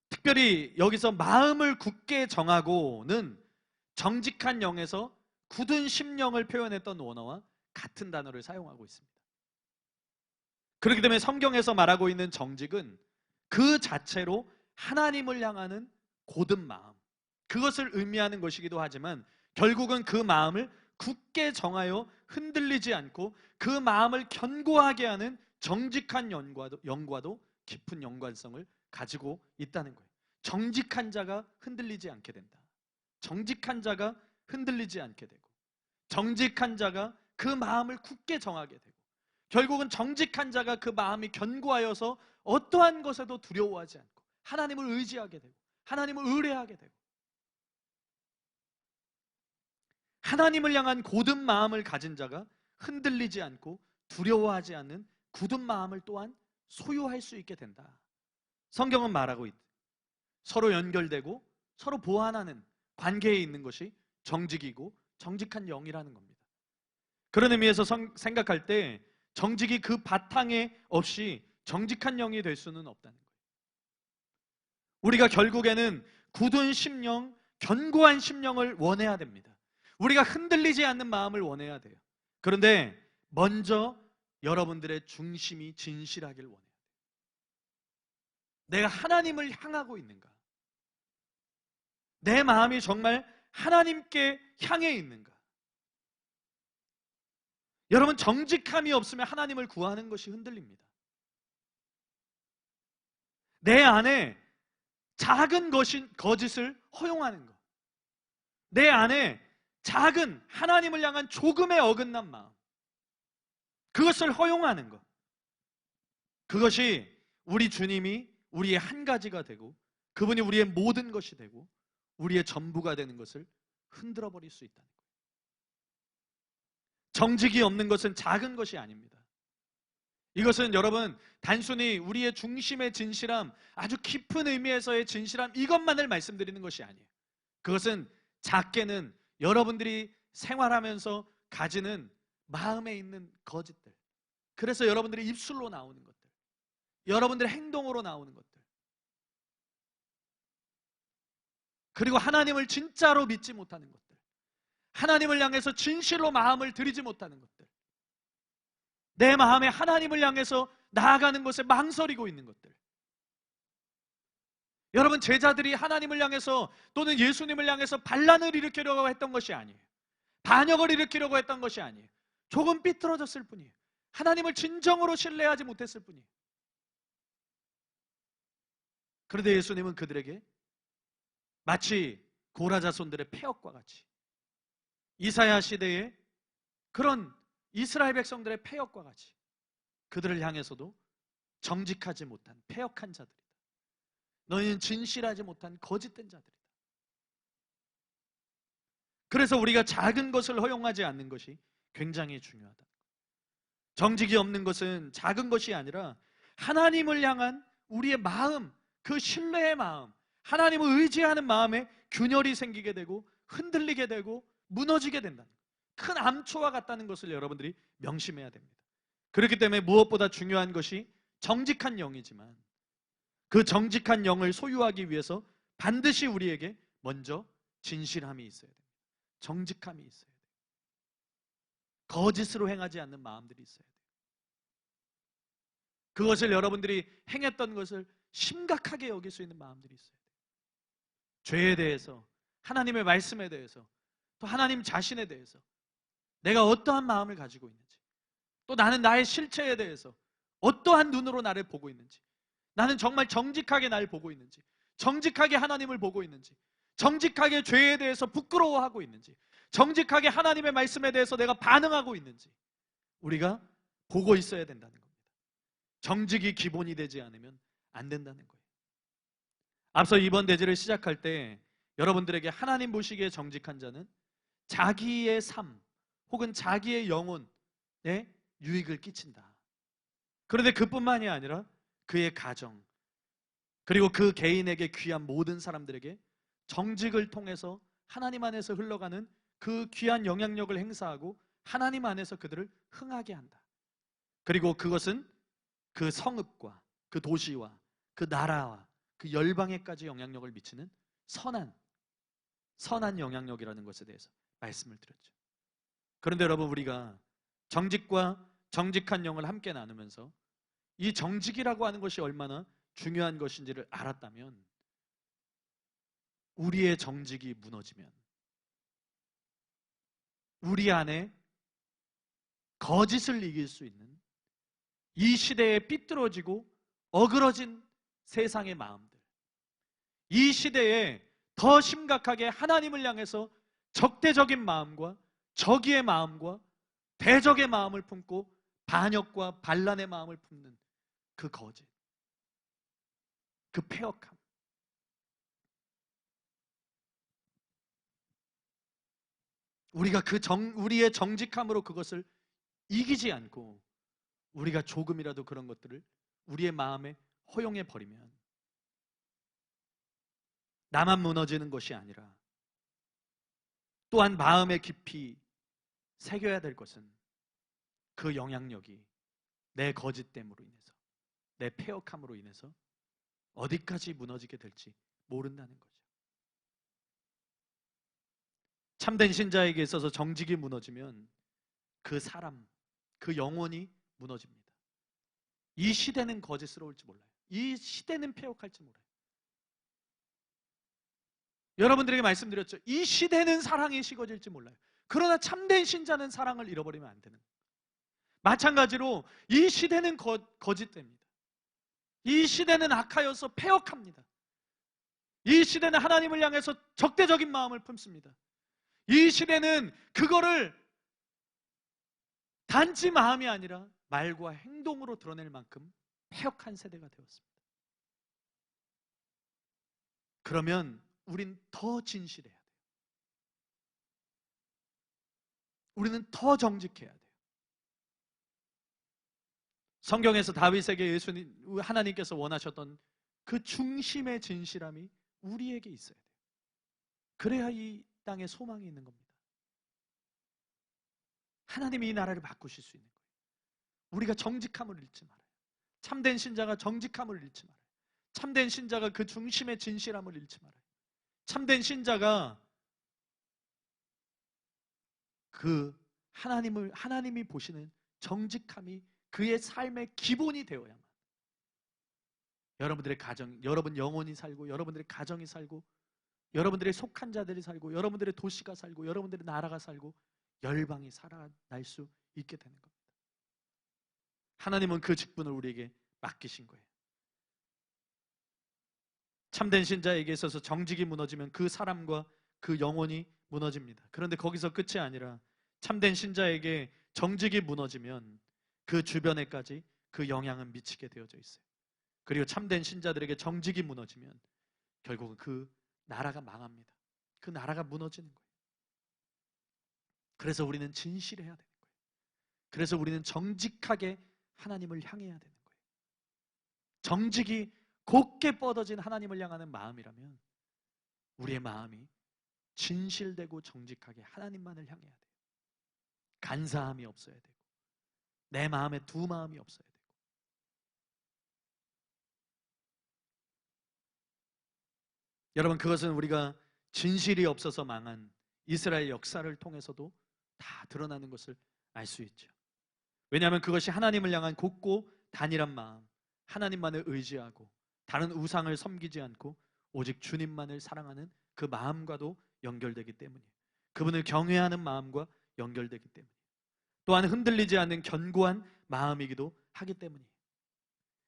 특별히 여기서 마음을 굳게 정하고는 정직한 영에서 굳은 심령을 표현했던 원어와 같은 단어를 사용하고 있습니다. 그렇기 때문에 성경에서 말하고 있는 정직은 그 자체로 하나님을 향하는 고든 마음, 그것을 의미하는 것이기도 하지만 결국은 그 마음을 굳게 정하여 흔들리지 않고 그 마음을 견고하게 하는 정직한 영과도 깊은 연관성을 가지고 있다는 거예요. 정직한 자가 흔들리지 않게 된다. 정직한 자가 흔들리지 않게 되고, 정직한 자가 그 마음을 굳게 정하게 되고, 결국은 정직한 자가 그 마음이 견고하여서 어떠한 것에도 두려워하지 않고 하나님을 의지하게 되고 하나님을 의뢰하게 되고, 하나님을 향한 고든 마음을 가진 자가 흔들리지 않고 두려워하지 않는 굳은 마음을 또한 소유할 수 있게 된다. 성경은 말하고 있다. 서로 연결되고 서로 보완하는 관계에 있는 것이 정직이고 정직한 영이라는 겁니다. 그런 의미에서 생각할 때 정직이 그 바탕에 없이 정직한 영이 될 수는 없다는 거예요. 우리가 결국에는 굳은 심령, 견고한 심령을 원해야 됩니다. 우리가 흔들리지 않는 마음을 원해야 돼요. 그런데 먼저 여러분들의 중심이 진실하길 원해요. 내가 하나님을 향하고 있는가? 내 마음이 정말 하나님께 향해 있는가? 여러분, 정직함이 없으면 하나님을 구하는 것이 흔들립니다. 내 안에 작은 거짓을 허용하는 것, 내 안에 작은 하나님을 향한 조금의 어긋난 마음, 그것을 허용하는 것, 그것이 우리 주님이 우리의 한 가지가 되고 그분이 우리의 모든 것이 되고 우리의 전부가 되는 것을 흔들어 버릴 수 있다는 거예요. 정직이 없는 것은 작은 것이 아닙니다. 이것은 여러분 단순히 우리의 중심의 진실함, 아주 깊은 의미에서의 진실함, 이것만을 말씀드리는 것이 아니에요. 그것은 작게는 여러분들이 생활하면서 가지는 마음에 있는 거짓들, 그래서 여러분들의 입술로 나오는 것들, 여러분들의 행동으로 나오는 것들, 그리고 하나님을 진짜로 믿지 못하는 것들, 하나님을 향해서 진실로 마음을 들이지 못하는 것들, 내 마음에 하나님을 향해서 나아가는 것에 망설이고 있는 것들. 여러분, 제자들이 하나님을 향해서 또는 예수님을 향해서 반란을 일으키려고 했던 것이 아니에요. 반역을 일으키려고 했던 것이 아니에요. 조금 삐뚤어졌을 뿐이에요. 하나님을 진정으로 신뢰하지 못했을 뿐이에요. 그런데 예수님은 그들에게 마치 고라 자손들의 패역과 같이, 이사야 시대의 그런 이스라엘 백성들의 패역과 같이 그들을 향해서도 정직하지 못한 패역한 자들이다, 너희는 진실하지 못한 거짓된 자들이다. 그래서 우리가 작은 것을 허용하지 않는 것이 굉장히 중요하다. 정직이 없는 것은 작은 것이 아니라 하나님을 향한 우리의 마음, 그 신뢰의 마음, 하나님을 의지하는 마음에 균열이 생기게 되고 흔들리게 되고 무너지게 된다는, 큰 암초와 같다는 것을 여러분들이 명심해야 됩니다. 그렇기 때문에 무엇보다 중요한 것이 정직한 영이지만, 그 정직한 영을 소유하기 위해서 반드시 우리에게 먼저 진실함이 있어야 됩니다. 정직함이 있어야 돼요. 거짓으로 행하지 않는 마음들이 있어야 돼요. 그것을 여러분들이 행했던 것을 심각하게 여길 수 있는 마음들이 있어야 돼요. 죄에 대해서, 하나님의 말씀에 대해서, 또 하나님 자신에 대해서 내가 어떠한 마음을 가지고 있는지, 또 나는 나의 실체에 대해서 어떠한 눈으로 나를 보고 있는지, 나는 정말 정직하게 나를 보고 있는지, 정직하게 하나님을 보고 있는지, 정직하게 죄에 대해서 부끄러워하고 있는지, 정직하게 하나님의 말씀에 대해서 내가 반응하고 있는지 우리가 보고 있어야 된다는 겁니다. 정직이 기본이 되지 않으면 안 된다는 거예요. 앞서 이번 대제를 시작할 때 여러분들에게 하나님 보시기에 정직한 자는 자기의 삶 혹은 자기의 영혼에 유익을 끼친다. 그런데 그뿐만이 아니라 그의 가정, 그리고 그 개인에게 귀한 모든 사람들에게 정직을 통해서 하나님 안에서 흘러가는 그 귀한 영향력을 행사하고 하나님 안에서 그들을 흥하게 한다. 그리고 그것은 그 성읍과 그 도시와 그 나라와 그 열방에까지 영향력을 미치는 선한 영향력이라는 것에 대해서 말씀을 드렸죠. 그런데 여러분, 우리가 정직과 정직한 영을 함께 나누면서 이 정직이라고 하는 것이 얼마나 중요한 것인지를 알았다면, 우리의 정직이 무너지면, 우리 안에 거짓을 이길 수 있는 이 시대에 삐뚤어지고 어그러진 세상의 마음들, 이 시대에 더 심각하게 하나님을 향해서 적대적인 마음과 적의의 마음과 대적의 마음을 품고 반역과 반란의 마음을 품는 그 거짓, 그 패역함, 우리가 우리의 정직함으로 그것을 이기지 않고 우리가 조금이라도 그런 것들을 우리의 마음에 허용해 버리면 나만 무너지는 것이 아니라 또한 마음에 깊이 새겨야 될 것은 그 영향력이 내 거짓됨으로 인해서, 내 패역함으로 인해서 어디까지 무너지게 될지 모른다는 거죠. 참된 신자에게 있어서 정직이 무너지면 그 사람, 그 영혼이 무너집니다. 이 시대는 거짓스러울지 몰라요. 이 시대는 패역할지 몰라요. 여러분들에게 말씀드렸죠. 이 시대는 사랑이 식어질지 몰라요. 그러나 참된 신자는 사랑을 잃어버리면 안 되는 거예요. 마찬가지로 이 시대는 거짓됩니다. 이 시대는 악하여서 패역합니다. 이 시대는 하나님을 향해서 적대적인 마음을 품습니다. 이 시대는 그거를 단지 마음이 아니라 말과 행동으로 드러낼 만큼 패역한 세대가 되었습니다. 그러면 우린 더 진실해야 돼요. 우리는 더 정직해야 돼요. 성경에서 다윗에게 하나님께서 원하셨던 그 중심의 진실함이 우리에게 있어야 돼요. 그래야 이 땅에 소망이 있는 겁니다. 하나님이 이 나라를 바꾸실 수 있는 거예요. 우리가 정직함을 잃지 말아요. 참된 신자가 정직함을 잃지 말아요. 참된 신자가 그 중심의 진실함을 잃지 말아요. 참된 신자가 그 하나님이 보시는 정직함이 그의 삶의 기본이 되어야만 여러분들의 가정, 여러분 영혼이 살고, 여러분들의 가정이 살고, 여러분들의 속한 자들이 살고, 여러분들의 도시가 살고, 여러분들의 나라가 살고, 열방이 살아날 수 있게 되는 겁니다. 하나님은 그 직분을 우리에게 맡기신 거예요. 참된 신자에게 있어서 정직이 무너지면 그 사람과 그 영혼이 무너집니다. 그런데 거기서 끝이 아니라 참된 신자에게 정직이 무너지면 그 주변에까지 그 영향은 미치게 되어져 있어요. 그리고 참된 신자들에게 정직이 무너지면 결국은 그 나라가 망합니다. 그 나라가 무너지는 거예요. 그래서 우리는 진실해야 되는 거예요. 그래서 우리는 정직하게 하나님을 향해야 되는 거예요. 정직이 곱게 뻗어진 하나님을 향하는 마음이라면 우리의 마음이 진실되고 정직하게 하나님만을 향해야 돼요. 간사함이 없어야 되고 내 마음에 두 마음이 없어야 되고. 여러분, 그것은 우리가 진실이 없어서 망한 이스라엘 역사를 통해서도 다 드러나는 것을 알 수 있죠. 왜냐하면 그것이 하나님을 향한 곱고 단일한 마음, 하나님만을 의지하고 다른 우상을 섬기지 않고 오직 주님만을 사랑하는 그 마음과도 연결되기 때문이에요. 그분을 경외하는 마음과 연결되기 때문이에요. 또한 흔들리지 않는 견고한 마음이기도 하기 때문이에요.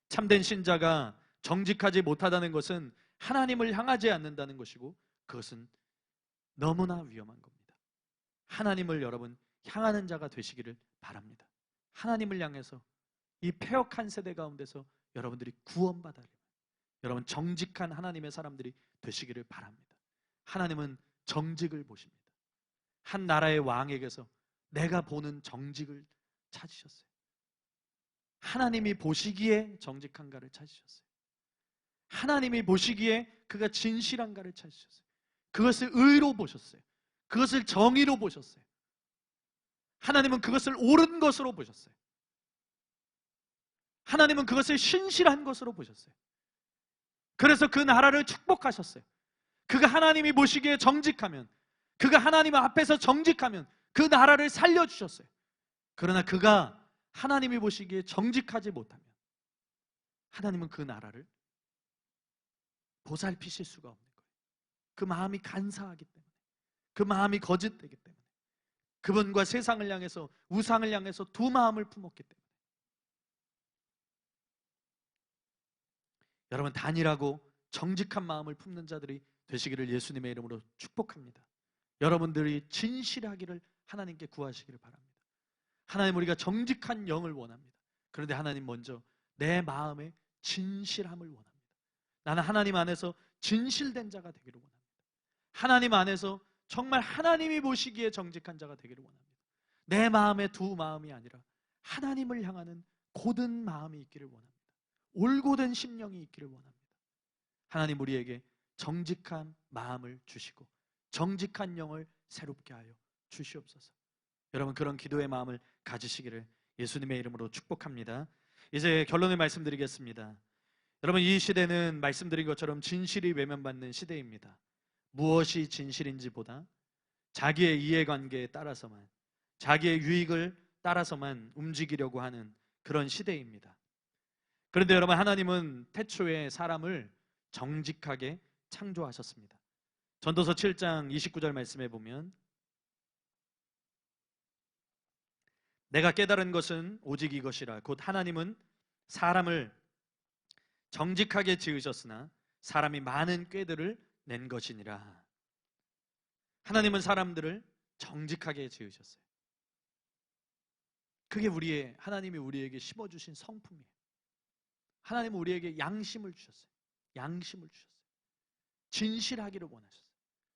참된 신자가 정직하지 못하다는 것은 하나님을 향하지 않는다는 것이고 그것은 너무나 위험한 겁니다. 하나님을 여러분 향하는 자가 되시기를 바랍니다. 하나님을 향해서 이 패역한 세대 가운데서 여러분들이 구원받으려면 여러분 정직한 하나님의 사람들이 되시기를 바랍니다. 하나님은 정직을 보십니다. 한 나라의 왕에게서 내가 보는 정직을 찾으셨어요. 하나님이 보시기에 정직한가를 찾으셨어요. 하나님이 보시기에 그가 진실한가를 찾으셨어요. 그것을 의로 보셨어요. 그것을 정의로 보셨어요. 하나님은 그것을 옳은 것으로 보셨어요. 하나님은 그것을 신실한 것으로 보셨어요. 그래서 그 나라를 축복하셨어요. 그가 하나님이 보시기에 정직하면, 그가 하나님 앞에서 정직하면 그 나라를 살려주셨어요. 그러나 그가 하나님이 보시기에 정직하지 못하면 하나님은 그 나라를 보살피실 수가 없는 거예요. 그 마음이 간사하기 때문에, 그 마음이 거짓되기 때문에, 그분과 세상을 향해서, 우상을 향해서 두 마음을 품었기 때문에. 여러분, 단일하고 정직한 마음을 품는 자들이 되시기를 예수님의 이름으로 축복합니다. 여러분들이 진실하기를 하나님께 구하시기를 바랍니다. 하나님, 우리가 정직한 영을 원합니다. 그런데 하나님, 먼저 내 마음의 진실함을 원합니다. 나는 하나님 안에서 진실된 자가 되기를 원합니다. 하나님 안에서 정말 하나님이 보시기에 정직한 자가 되기를 원합니다. 내 마음의 두 마음이 아니라 하나님을 향하는 고든 마음이 있기를 원합니다. 올곧은 심령이 있기를 원합니다. 하나님, 우리에게 정직한 마음을 주시고 정직한 영을 새롭게 하여 주시옵소서. 여러분, 그런 기도의 마음을 가지시기를 예수님의 이름으로 축복합니다. 이제 결론을 말씀드리겠습니다. 여러분, 이 시대는 말씀드린 것처럼 진실이 외면받는 시대입니다. 무엇이 진실인지 보다 자기의 이해관계에 따라서만, 자기의 유익을 따라서만 움직이려고 하는 그런 시대입니다. 그런데 여러분, 하나님은 태초에 사람을 정직하게 창조하셨습니다. 전도서 7장 29절 말씀에 보면 내가 깨달은 것은 오직 이것이라 곧 하나님은 사람을 정직하게 지으셨으나 사람이 많은 꾀들을 낸 것이니라. 하나님은 사람들을 정직하게 지으셨어요. 그게 하나님이 우리에게 심어주신 성품이에요. 하나님은 우리에게 양심을 주셨어요. 양심을 주셨어요. 진실하기를 원하셨어요.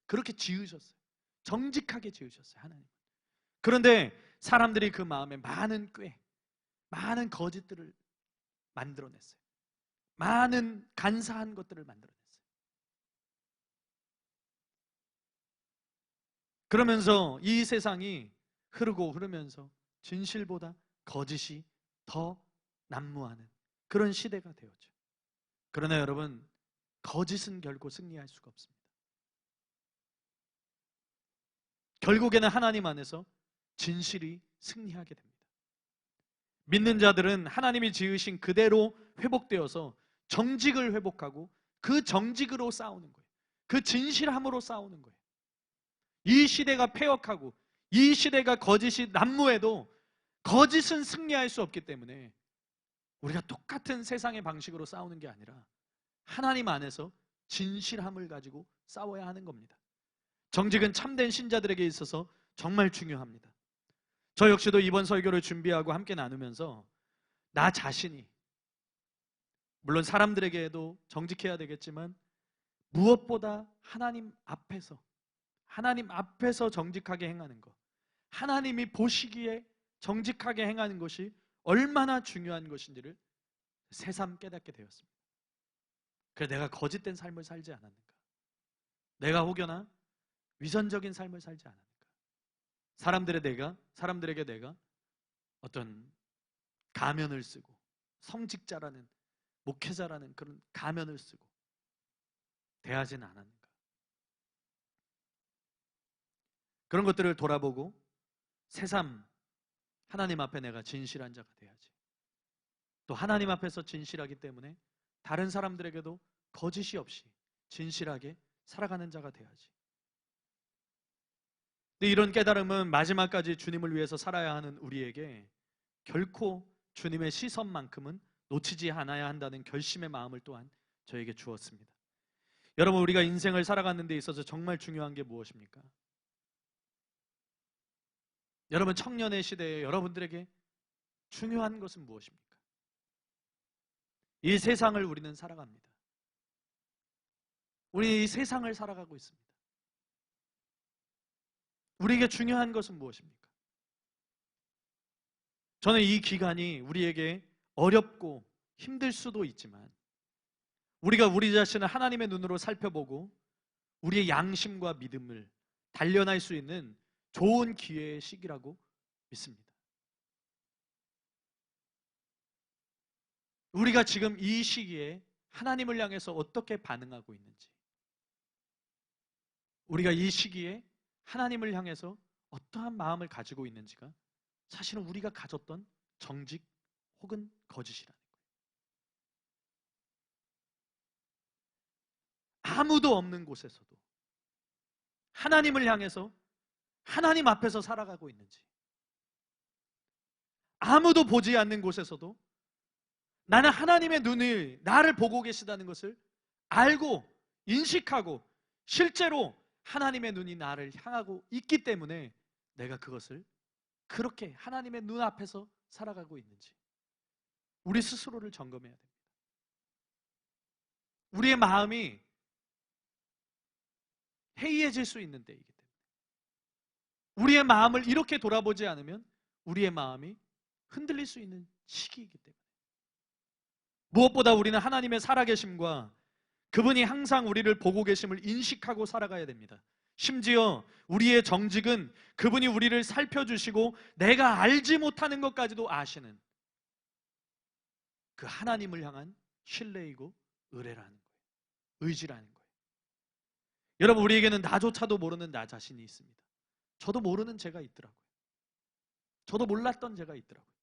그렇게 지으셨어요. 정직하게 지으셨어요, 하나님은. 그런데 사람들이 그 마음에 많은 꾀, 많은 거짓들을 만들어냈어요. 많은 간사한 것들을 만들어냈어요. 그러면서 이 세상이 흐르면서 진실보다 거짓이 더 난무하는 그런 시대가 되었죠. 그러나 여러분, 거짓은 결코 승리할 수가 없습니다. 결국에는 하나님 안에서 진실이 승리하게 됩니다. 믿는 자들은 하나님이 지으신 그대로 회복되어서 정직을 회복하고 그 정직으로 싸우는 거예요. 그 진실함으로 싸우는 거예요. 이 시대가 패역하고 이 시대가 거짓이 난무해도 거짓은 승리할 수 없기 때문에 우리가 똑같은 세상의 방식으로 싸우는 게 아니라 하나님 안에서 진실함을 가지고 싸워야 하는 겁니다. 정직은 참된 신자들에게 있어서 정말 중요합니다. 저 역시도 이번 설교를 준비하고 함께 나누면서 나 자신이, 물론 사람들에게도 정직해야 되겠지만 무엇보다 하나님 앞에서 정직하게 행하는 것, 하나님이 보시기에 정직하게 행하는 것이 얼마나 중요한 것인지를 새삼 깨닫게 되었습니다. 그래서 내가 거짓된 삶을 살지 않았는가? 내가 혹여나 위선적인 삶을 살지 않았는가? 사람들에게 내가 어떤 가면을 쓰고 성직자라는, 목회자라는 그런 가면을 쓰고 대하지는 않았는가? 그런 것들을 돌아보고 새삼 하나님 앞에 내가 진실한 자가 돼야지. 또 하나님 앞에서 진실하기 때문에 다른 사람들에게도 거짓이 없이 진실하게 살아가는 자가 돼야지. 근데 이런 깨달음은 마지막까지 주님을 위해서 살아야 하는 우리에게 결코 주님의 시선만큼은 놓치지 않아야 한다는 결심의 마음을 또한 저에게 주었습니다. 여러분, 우리가 인생을 살아가는 데 있어서 정말 중요한 게 무엇입니까? 여러분, 청년의 시대에 여러분들에게 중요한 것은 무엇입니까? 이 세상을 우리는 살아갑니다. 우리 이 세상을 살아가고 있습니다. 우리에게 중요한 것은 무엇입니까? 저는 이 기간이 우리에게 어렵고 힘들 수도 있지만 우리가 우리 자신을 하나님의 눈으로 살펴보고 우리의 양심과 믿음을 단련할 수 있는 좋은 기회의 시기라고 믿습니다. 우리가 지금 이 시기에 하나님을 향해서 어떻게 반응하고 있는지, 우리가 이 시기에 하나님을 향해서 어떠한 마음을 가지고 있는지가 사실은 우리가 가졌던 정직 혹은 거짓이라는 거예요. 아무도 없는 곳에서도 하나님을 향해서 하나님 앞에서 살아가고 있는지, 아무도 보지 않는 곳에서도 나는 하나님의 눈을 나를 보고 계시다는 것을 알고 인식하고 실제로 하나님의 눈이 나를 향하고 있기 때문에 내가 그것을 그렇게 하나님의 눈 앞에서 살아가고 있는지 우리 스스로를 점검해야 됩니다. 우리의 마음이 해이해질 수 있는 때이기 때문에 우리의 마음을 이렇게 돌아보지 않으면 우리의 마음이 흔들릴 수 있는 시기이기 때문에 무엇보다 우리는 하나님의 살아계심과 그분이 항상 우리를 보고 계심을 인식하고 살아가야 됩니다. 심지어 우리의 정직은 그분이 우리를 살펴주시고 내가 알지 못하는 것까지도 아시는 그 하나님을 향한 신뢰이고 의뢰라는 거예요. 의지라는 거예요. 여러분, 우리에게는 나조차도 모르는 나 자신이 있습니다. 저도 모르는 제가 있더라고요. 저도 몰랐던 제가 있더라고요.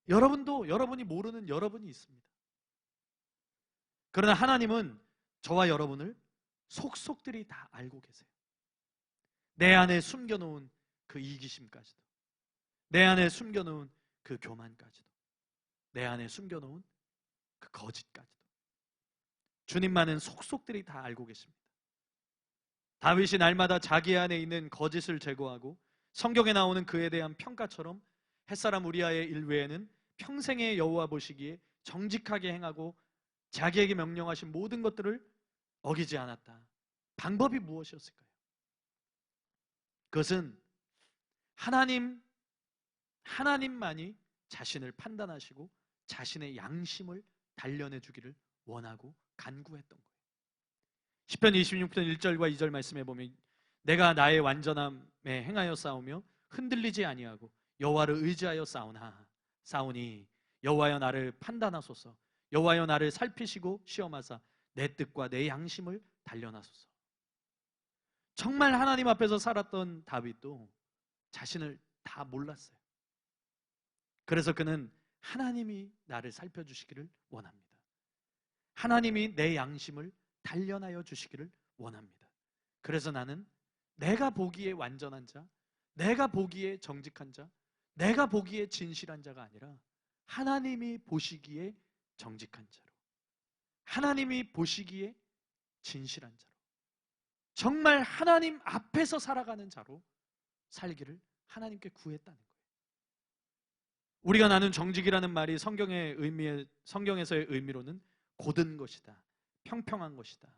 여러분도 여러분이 모르는 여러분이 있습니다. 그러나 하나님은 저와 여러분을 속속들이 다 알고 계세요. 내 안에 숨겨놓은 그 이기심까지도, 내 안에 숨겨놓은 그 교만까지도, 내 안에 숨겨놓은 그 거짓까지도 주님만은 속속들이 다 알고 계십니다. 다윗이 날마다 자기 안에 있는 거짓을 제거하고 성경에 나오는 그에 대한 평가처럼 햇사람 우리아의 일외에는 평생의 여호와 보시기에 정직하게 행하고 자기에게 명령하신 모든 것들을 어기지 않았다. 방법이 무엇이었을까요? 그것은 하나님만이 자신을 판단하시고 자신의 양심을 단련해 주기를 원하고 간구했던 거예요. 시편 26편 1절과 2절 말씀에 보면 내가 나의 완전함에 행하여 싸우며 흔들리지 아니하고 여호와를 의지하여 싸우니 여호와여 나를 판단하소서. 여호와여 나를 살피시고 시험하사 내 뜻과 내 양심을 단련하소서. 정말 하나님 앞에서 살았던 다윗도 자신을 다 몰랐어요. 그래서 그는 하나님이 나를 살펴주시기를 원합니다. 하나님이 내 양심을 단련하여 주시기를 원합니다. 그래서 나는 내가 보기에 완전한 자, 내가 보기에 정직한 자, 내가 보기에 진실한 자가 아니라 하나님이 보시기에 정직한 자로, 하나님이 보시기에 진실한 자로, 정말 하나님 앞에서 살아가는 자로 살기를 하나님께 구했다는 거예요. 우리가 나눈 정직이라는 말이 성경에서의 의미로는 곧은 것이다, 평평한 것이다.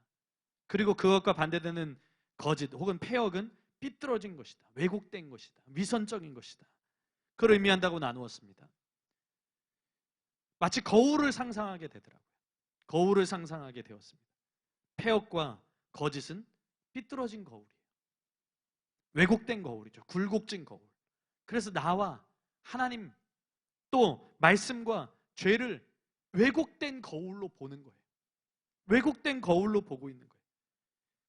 그리고 그것과 반대되는 거짓 혹은 폐역은 삐뚤어진 것이다, 왜곡된 것이다, 위선적인 것이다. 그걸 의미한다고 나누었습니다. 마치 거울을 상상하게 되더라고요. 거울을 상상하게 되었습니다. 폐역과 거짓은 삐뚤어진 거울이에요. 왜곡된 거울이죠. 굴곡진 거울. 그래서 나와 하나님 또 말씀과 죄를 왜곡된 거울로 보는 거예요. 왜곡된 거울로 보고 있는 거예요.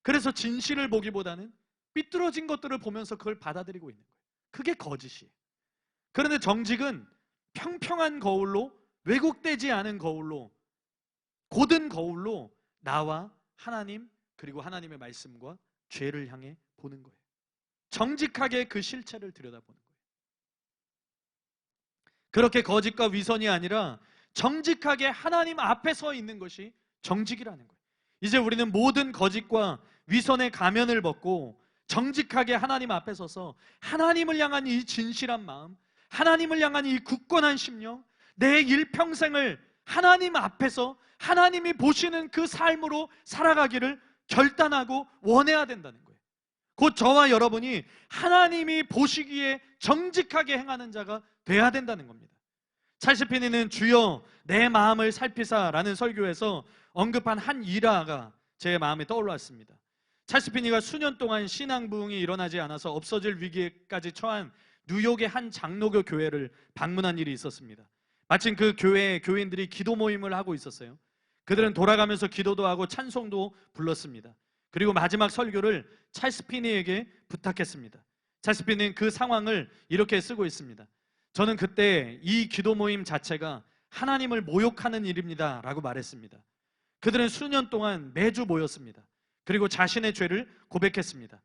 그래서 진실을 보기보다는 삐뚤어진 것들을 보면서 그걸 받아들이고 있는 거예요. 그게 거짓이에요. 그런데 정직은 평평한 거울로, 왜곡되지 않은 거울로, 곧은 거울로 나와 하나님 그리고 하나님의 말씀과 죄를 향해 보는 거예요. 정직하게 그 실체를 들여다보는 거예요. 그렇게 거짓과 위선이 아니라 정직하게 하나님 앞에 서 있는 것이 정직이라는 거예요. 이제 우리는 모든 거짓과 위선의 가면을 벗고 정직하게 하나님 앞에 서서 하나님을 향한 이 진실한 마음, 하나님을 향한 이 굳건한 심령, 내 일평생을 하나님 앞에서 하나님이 보시는 그 삶으로 살아가기를 결단하고 원해야 된다는 거예요. 곧 저와 여러분이 하나님이 보시기에 정직하게 행하는 자가 돼야 된다는 겁니다. 찰스 피니는 주여 내 마음을 살피사라는 설교에서 언급한 한 일화가 제 마음에 떠올랐습니다. 찰스 피니가 수년 동안 신앙 부흥이 일어나지 않아서 없어질 위기에까지 처한 뉴욕의 한 장로교 교회를 방문한 일이 있었습니다. 마침 그 교회에 교인들이 기도 모임을 하고 있었어요. 그들은 돌아가면서 기도도 하고 찬송도 불렀습니다. 그리고 마지막 설교를 찰스 피니에게 부탁했습니다. 찰스 피니는 그 상황을 이렇게 쓰고 있습니다. 저는 그때 이 기도 모임 자체가 하나님을 모욕하는 일입니다 라고 말했습니다. 그들은 수년 동안 매주 모였습니다. 그리고 자신의 죄를 고백했습니다.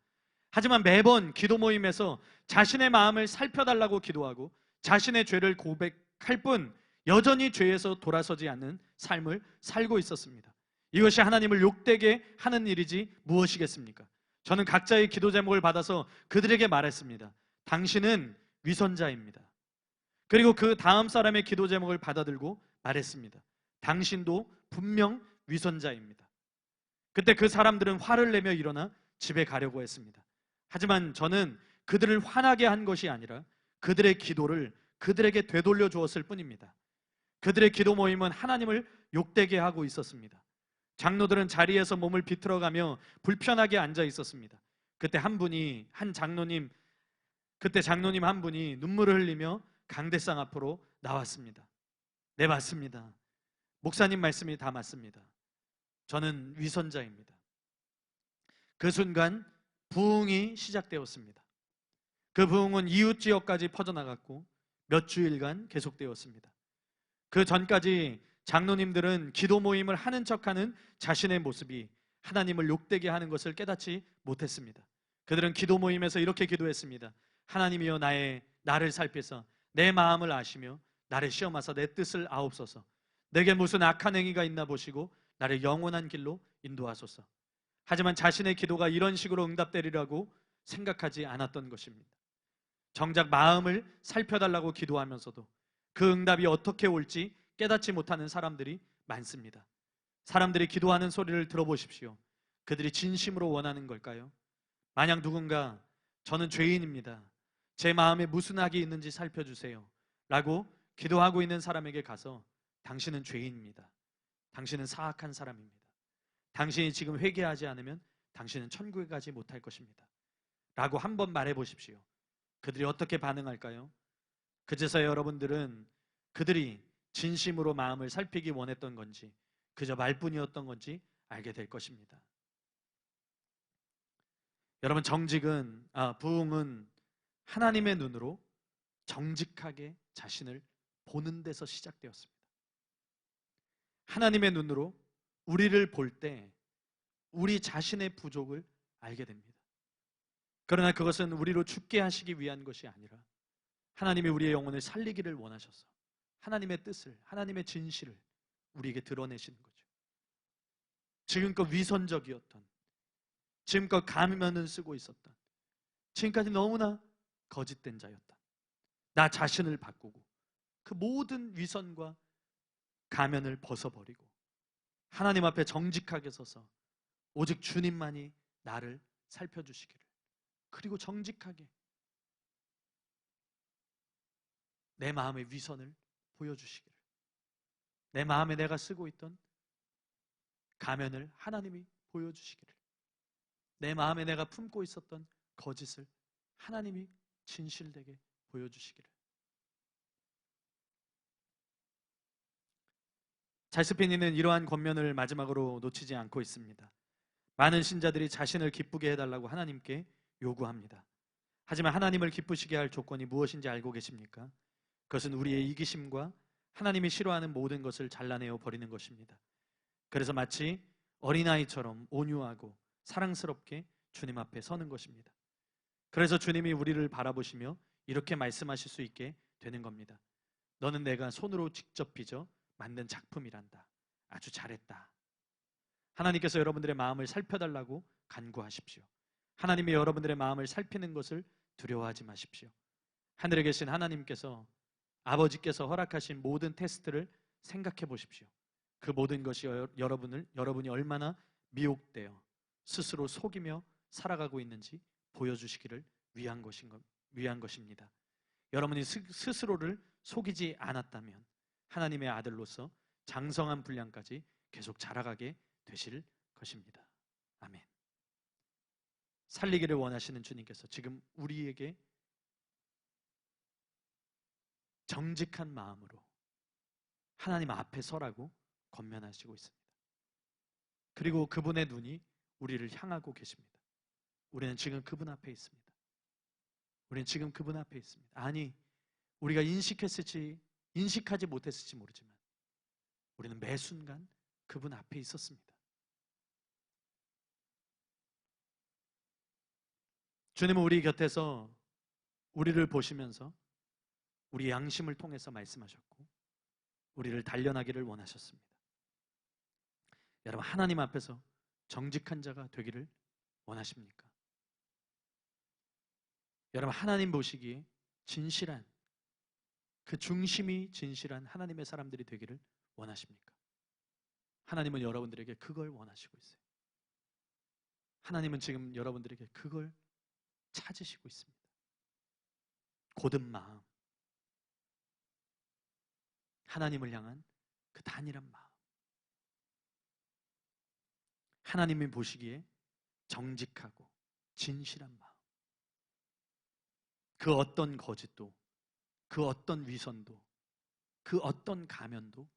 하지만 매번 기도 모임에서 자신의 마음을 살펴달라고 기도하고 자신의 죄를 고백할 뿐 여전히 죄에서 돌아서지 않는 삶을 살고 있었습니다. 이것이 하나님을 욕되게 하는 일이지 무엇이겠습니까? 저는 각자의 기도 제목을 받아서 그들에게 말했습니다. 당신은 위선자입니다. 그리고 그 다음 사람의 기도 제목을 받아들고 말했습니다. 당신도 분명 위선자입니다. 그때 그 사람들은 화를 내며 일어나 집에 가려고 했습니다. 하지만 저는 그들을 화나게 한 것이 아니라 그들의 기도를 그들에게 되돌려 주었을 뿐입니다. 그들의 기도 모임은 하나님을 욕되게 하고 있었습니다. 장로들은 자리에서 몸을 비틀어가며 불편하게 앉아 있었습니다. 그때 장로님 한 분이 눈물을 흘리며 강대상 앞으로 나왔습니다. 네, 맞습니다. 목사님 말씀이 다 맞습니다. 저는 위선자입니다. 그 순간 부흥이 시작되었습니다. 그 부흥은 이웃 지역까지 퍼져나갔고 몇 주일간 계속되었습니다. 그 전까지 장로님들은 기도 모임을 하는 척하는 자신의 모습이 하나님을 욕되게 하는 것을 깨닫지 못했습니다. 그들은 기도 모임에서 이렇게 기도했습니다. 하나님이여 나를 살피사 내 마음을 아시며 나를 시험하사 내 뜻을 아옵소서. 내게 무슨 악한 행위가 있나 보시고 나를 영원한 길로 인도하소서. 하지만 자신의 기도가 이런 식으로 응답되리라고 생각하지 않았던 것입니다. 정작 마음을 살펴달라고 기도하면서도 그 응답이 어떻게 올지 깨닫지 못하는 사람들이 많습니다. 사람들이 기도하는 소리를 들어보십시오. 그들이 진심으로 원하는 걸까요? 만약 누군가 저는 죄인입니다. 제 마음에 무슨 악이 있는지 살펴주세요 라고 기도하고 있는 사람에게 가서 당신은 죄인입니다. 당신은 사악한 사람입니다. 당신이 지금 회개하지 않으면 당신은 천국에 가지 못할 것입니다 라고 한번 말해보십시오. 그들이 어떻게 반응할까요? 그제서야 여러분들은 그들이 진심으로 마음을 살피기 원했던 건지 그저 말뿐이었던 건지 알게 될 것입니다. 여러분, 부흥은 하나님의 눈으로 정직하게 자신을 보는 데서 시작되었습니다. 하나님의 눈으로 우리를 볼 때 우리 자신의 부족을 알게 됩니다. 그러나 그것은 우리로 죽게 하시기 위한 것이 아니라 하나님이 우리의 영혼을 살리기를 원하셔서 하나님의 뜻을, 하나님의 진실을 우리에게 드러내시는 거죠. 지금껏 위선적이었던, 지금껏 가면을 쓰고 있었던, 지금까지 너무나 거짓된 자였던 나 자신을 바꾸고 그 모든 위선과 가면을 벗어버리고 하나님 앞에 정직하게 서서 오직 주님만이 나를 살펴주시기를, 그리고 정직하게 내 마음의 위선을 보여주시기를, 내 마음에 내가 쓰고 있던 가면을 하나님이 보여주시기를, 내 마음에 내가 품고 있었던 거짓을 하나님이 진실되게 보여주시기를. 찰스 피니는 이러한 권면을 마지막으로 놓치지 않고 있습니다. 많은 신자들이 자신을 기쁘게 해달라고 하나님께 요구합니다. 하지만 하나님을 기쁘시게 할 조건이 무엇인지 알고 계십니까? 그것은 우리의 이기심과 하나님이 싫어하는 모든 것을 잘라내어 버리는 것입니다. 그래서 마치 어린아이처럼 온유하고 사랑스럽게 주님 앞에 서는 것입니다. 그래서 주님이 우리를 바라보시며 이렇게 말씀하실 수 있게 되는 겁니다. 너는 내가 손으로 직접 빚어 만든 작품이란다. 아주 잘했다. 하나님께서 여러분들의 마음을 살펴달라고 간구하십시오. 하나님이 여러분들의 마음을 살피는 것을 두려워하지 마십시오. 하늘에 계신 하나님께서, 아버지께서 허락하신 모든 테스트를 생각해 보십시오. 그 모든 것이 여러분이 얼마나 미혹되어 스스로 속이며 살아가고 있는지 보여주시기를 위한 것입니다. 여러분이 스스로를 속이지 않았다면 하나님의 아들로서 장성한 분량까지 계속 자라가게 되실 것입니다. 아멘. 살리기를 원하시는 주님께서 지금 우리에게 정직한 마음으로 하나님 앞에 서라고 권면하시고 있습니다. 그리고 그분의 눈이 우리를 향하고 계십니다. 우리는 지금 그분 앞에 있습니다. 우리는 지금 그분 앞에 있습니다. 아니, 우리가 인식하지 못했을지 모르지만 우리는 매 순간 그분 앞에 있었습니다. 주님은 우리 곁에서 우리를 보시면서 우리 양심을 통해서 말씀하셨고 우리를 단련하기를 원하셨습니다. 여러분, 하나님 앞에서 정직한 자가 되기를 원하십니까? 여러분, 하나님 보시기에 진실한, 그 중심이 진실한 하나님의 사람들이 되기를 원하십니까? 하나님은 여러분들에게 그걸 원하시고 있어요. 하나님은 지금 여러분들에게 그걸 찾으시고 있습니다. 곧은 마음, 하나님을 향한 그 단일한 마음, 하나님이 보시기에 정직하고 진실한 마음, 그 어떤 거짓도, 그 어떤 위선도, 그 어떤 가면도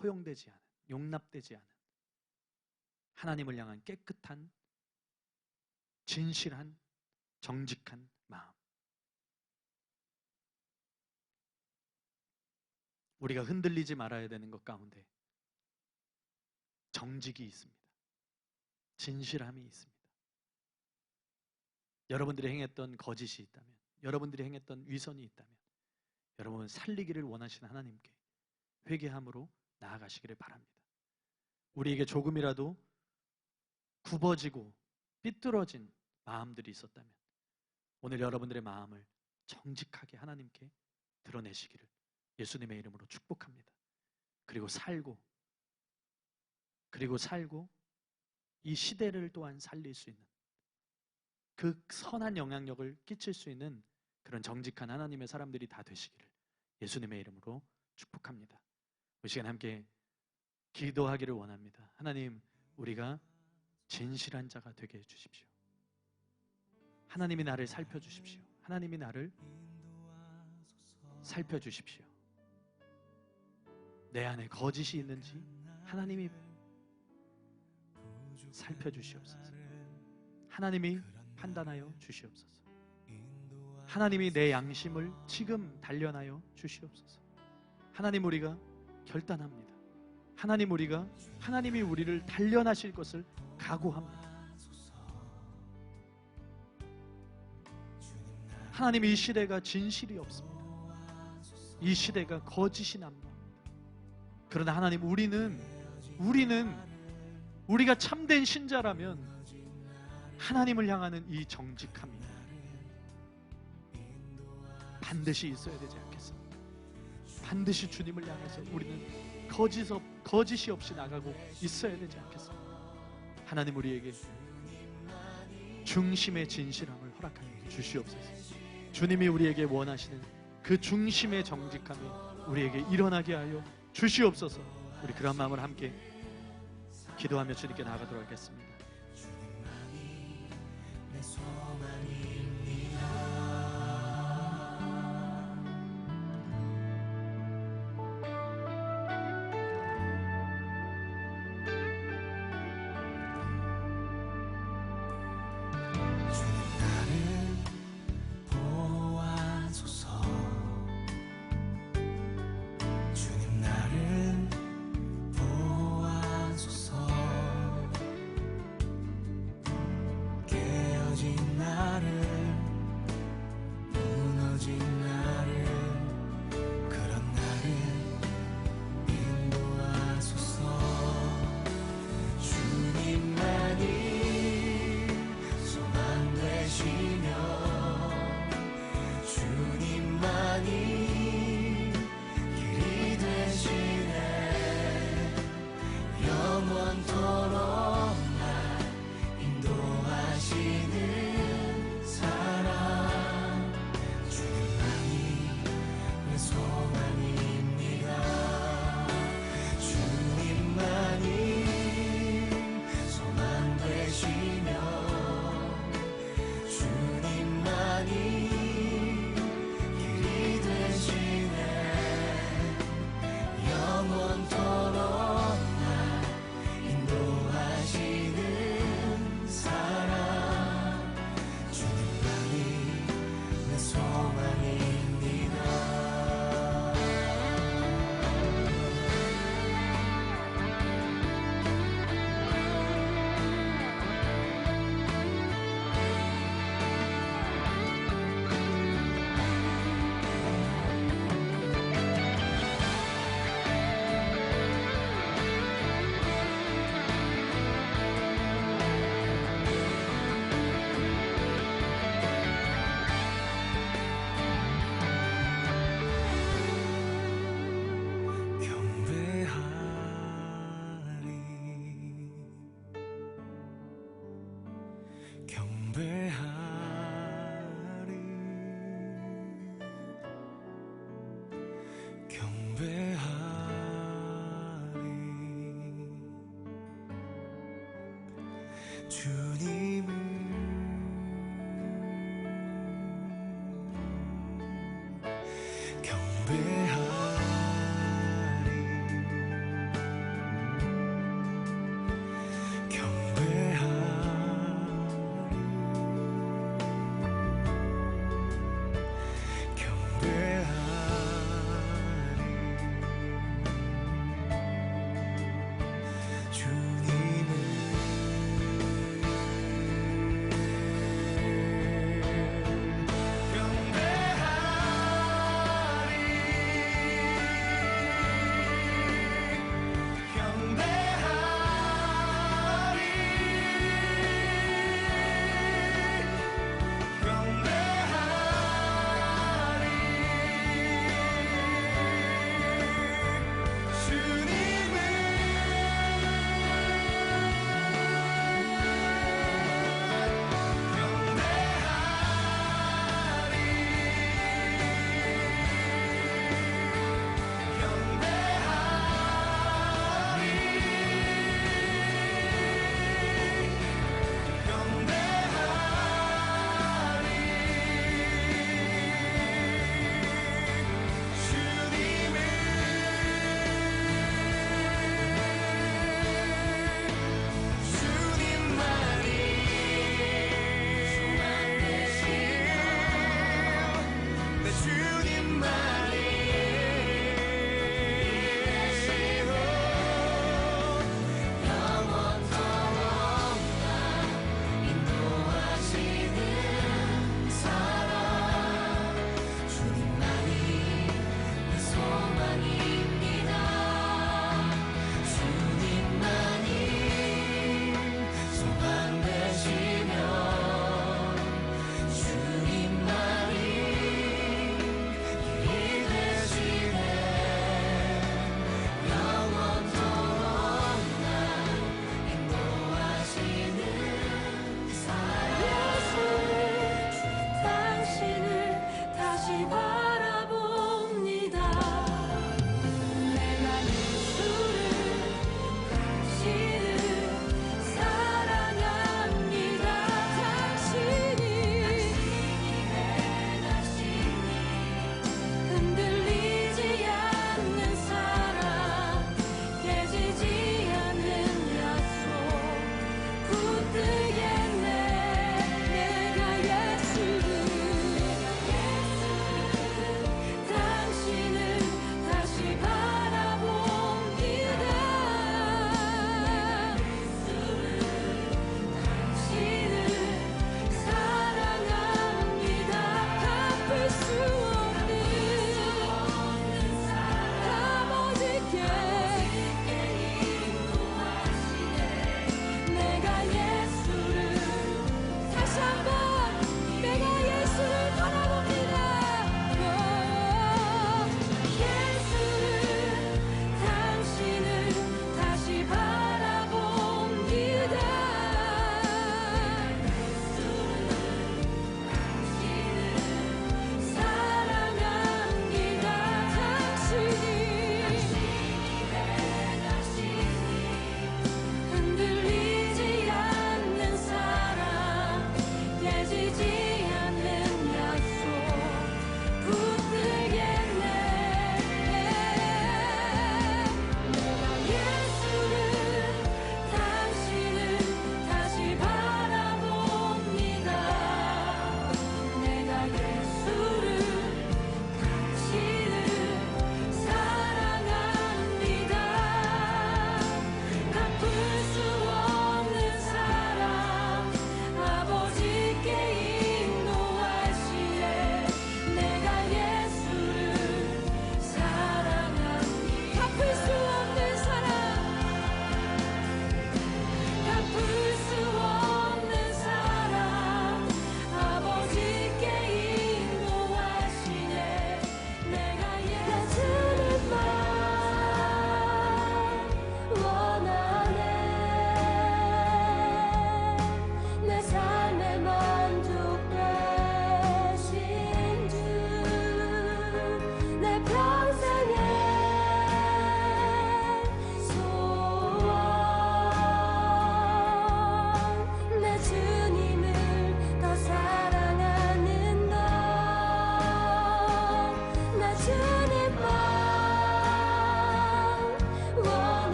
허용되지 않은, 용납되지 않은 하나님을 향한 깨끗한, 진실한, 정직한 마음. 우리가 흔들리지 말아야 되는 것 가운데 정직이 있습니다. 진실함이 있습니다. 여러분들이 행했던 거짓이 있다면, 여러분들이 행했던 위선이 있다면 여러분 살리기를 원하시는 하나님께 회개함으로 나아가시기를 바랍니다. 우리에게 조금이라도 굽어지고 삐뚤어진 마음들이 있었다면 오늘 여러분들의 마음을 정직하게 하나님께 드러내시기를 예수님의 이름으로 축복합니다. 그리고 살고 이 시대를 또한 살릴 수 있는, 그 선한 영향력을 끼칠 수 있는 그런 정직한 하나님의 사람들이 다 되시기를 예수님의 이름으로 축복합니다. 이 시간 함께 기도하기를 원합니다. 하나님, 우리가 진실한 자가 되게 해주십시오. 하나님이 나를 살펴주십시오. 하나님이 나를 살펴주십시오. 내 안에 거짓이 있는지 하나님이 살펴주시옵소서. 하나님이 판단하여 주시옵소서. 하나님이 내 양심을 지금 단련하여 주시옵소서. 하나님, 우리가 결단합니다. 하나님, 우리가 하나님이 우리를 단련하실 것을 각오합니다. 하나님, 이 시대가 진실이 없습니다. 이 시대가 거짓이 난다. 그러나 하나님, 우리가 참된 신자라면 하나님을 향하는 이 정직함이 반드시 있어야 되지 않겠습니까? 반드시 주님을 향해서 우리는 거짓이 없이 나가고 있어야 되지 않겠습니까? 하나님, 우리에게 중심의 진실함을 허락하여 주시옵소서. 주님이 우리에게 원하시는 그 중심의 정직함이 우리에게 일어나게 하여 주시옵소서. 우리 그런 마음을 함께 기도하며 주님께 나아가도록 하겠습니다.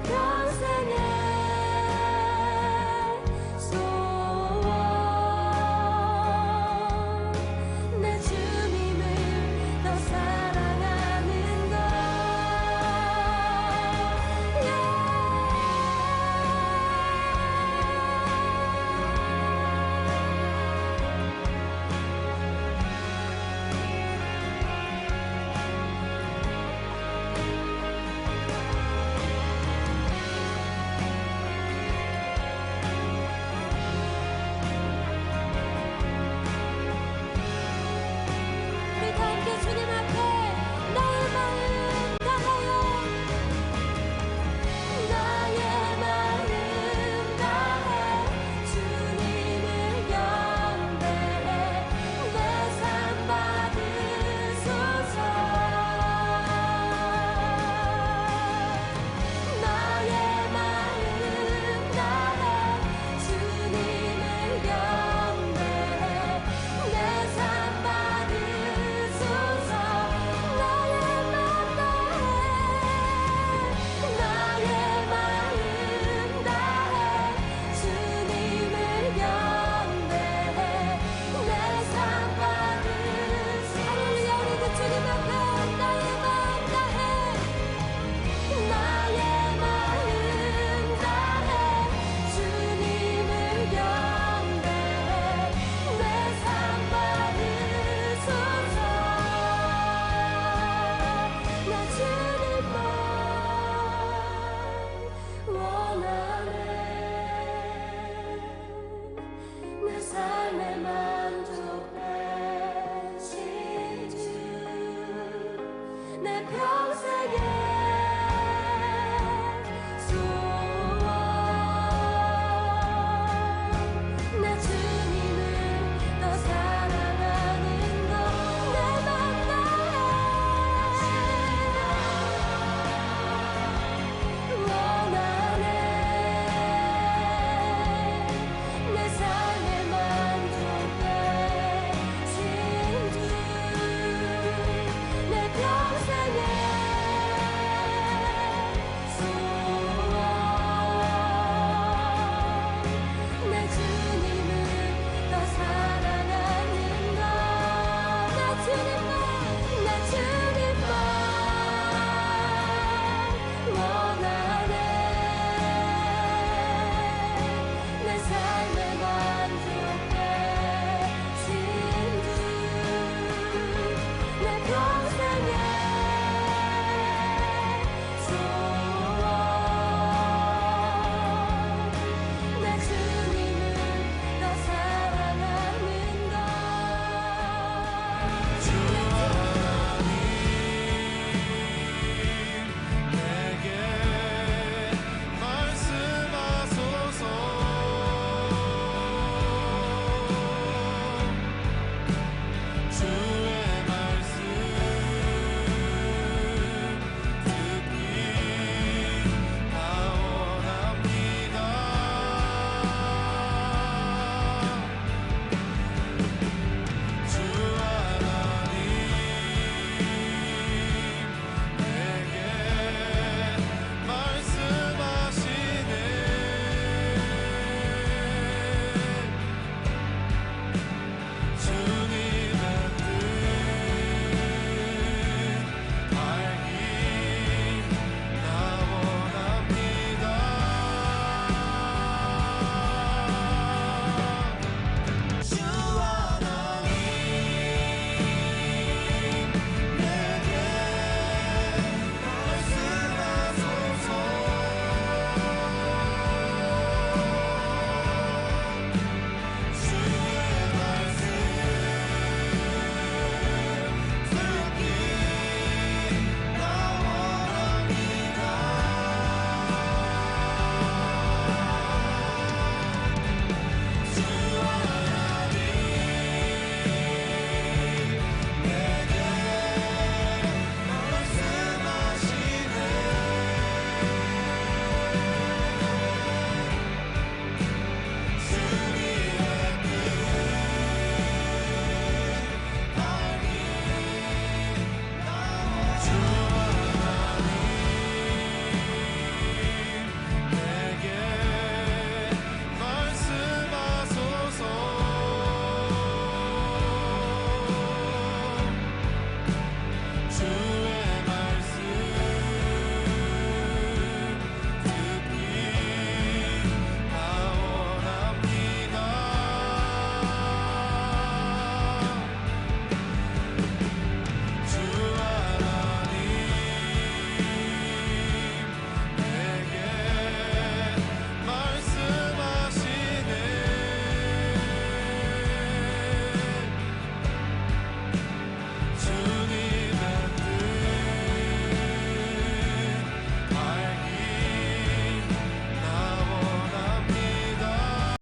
별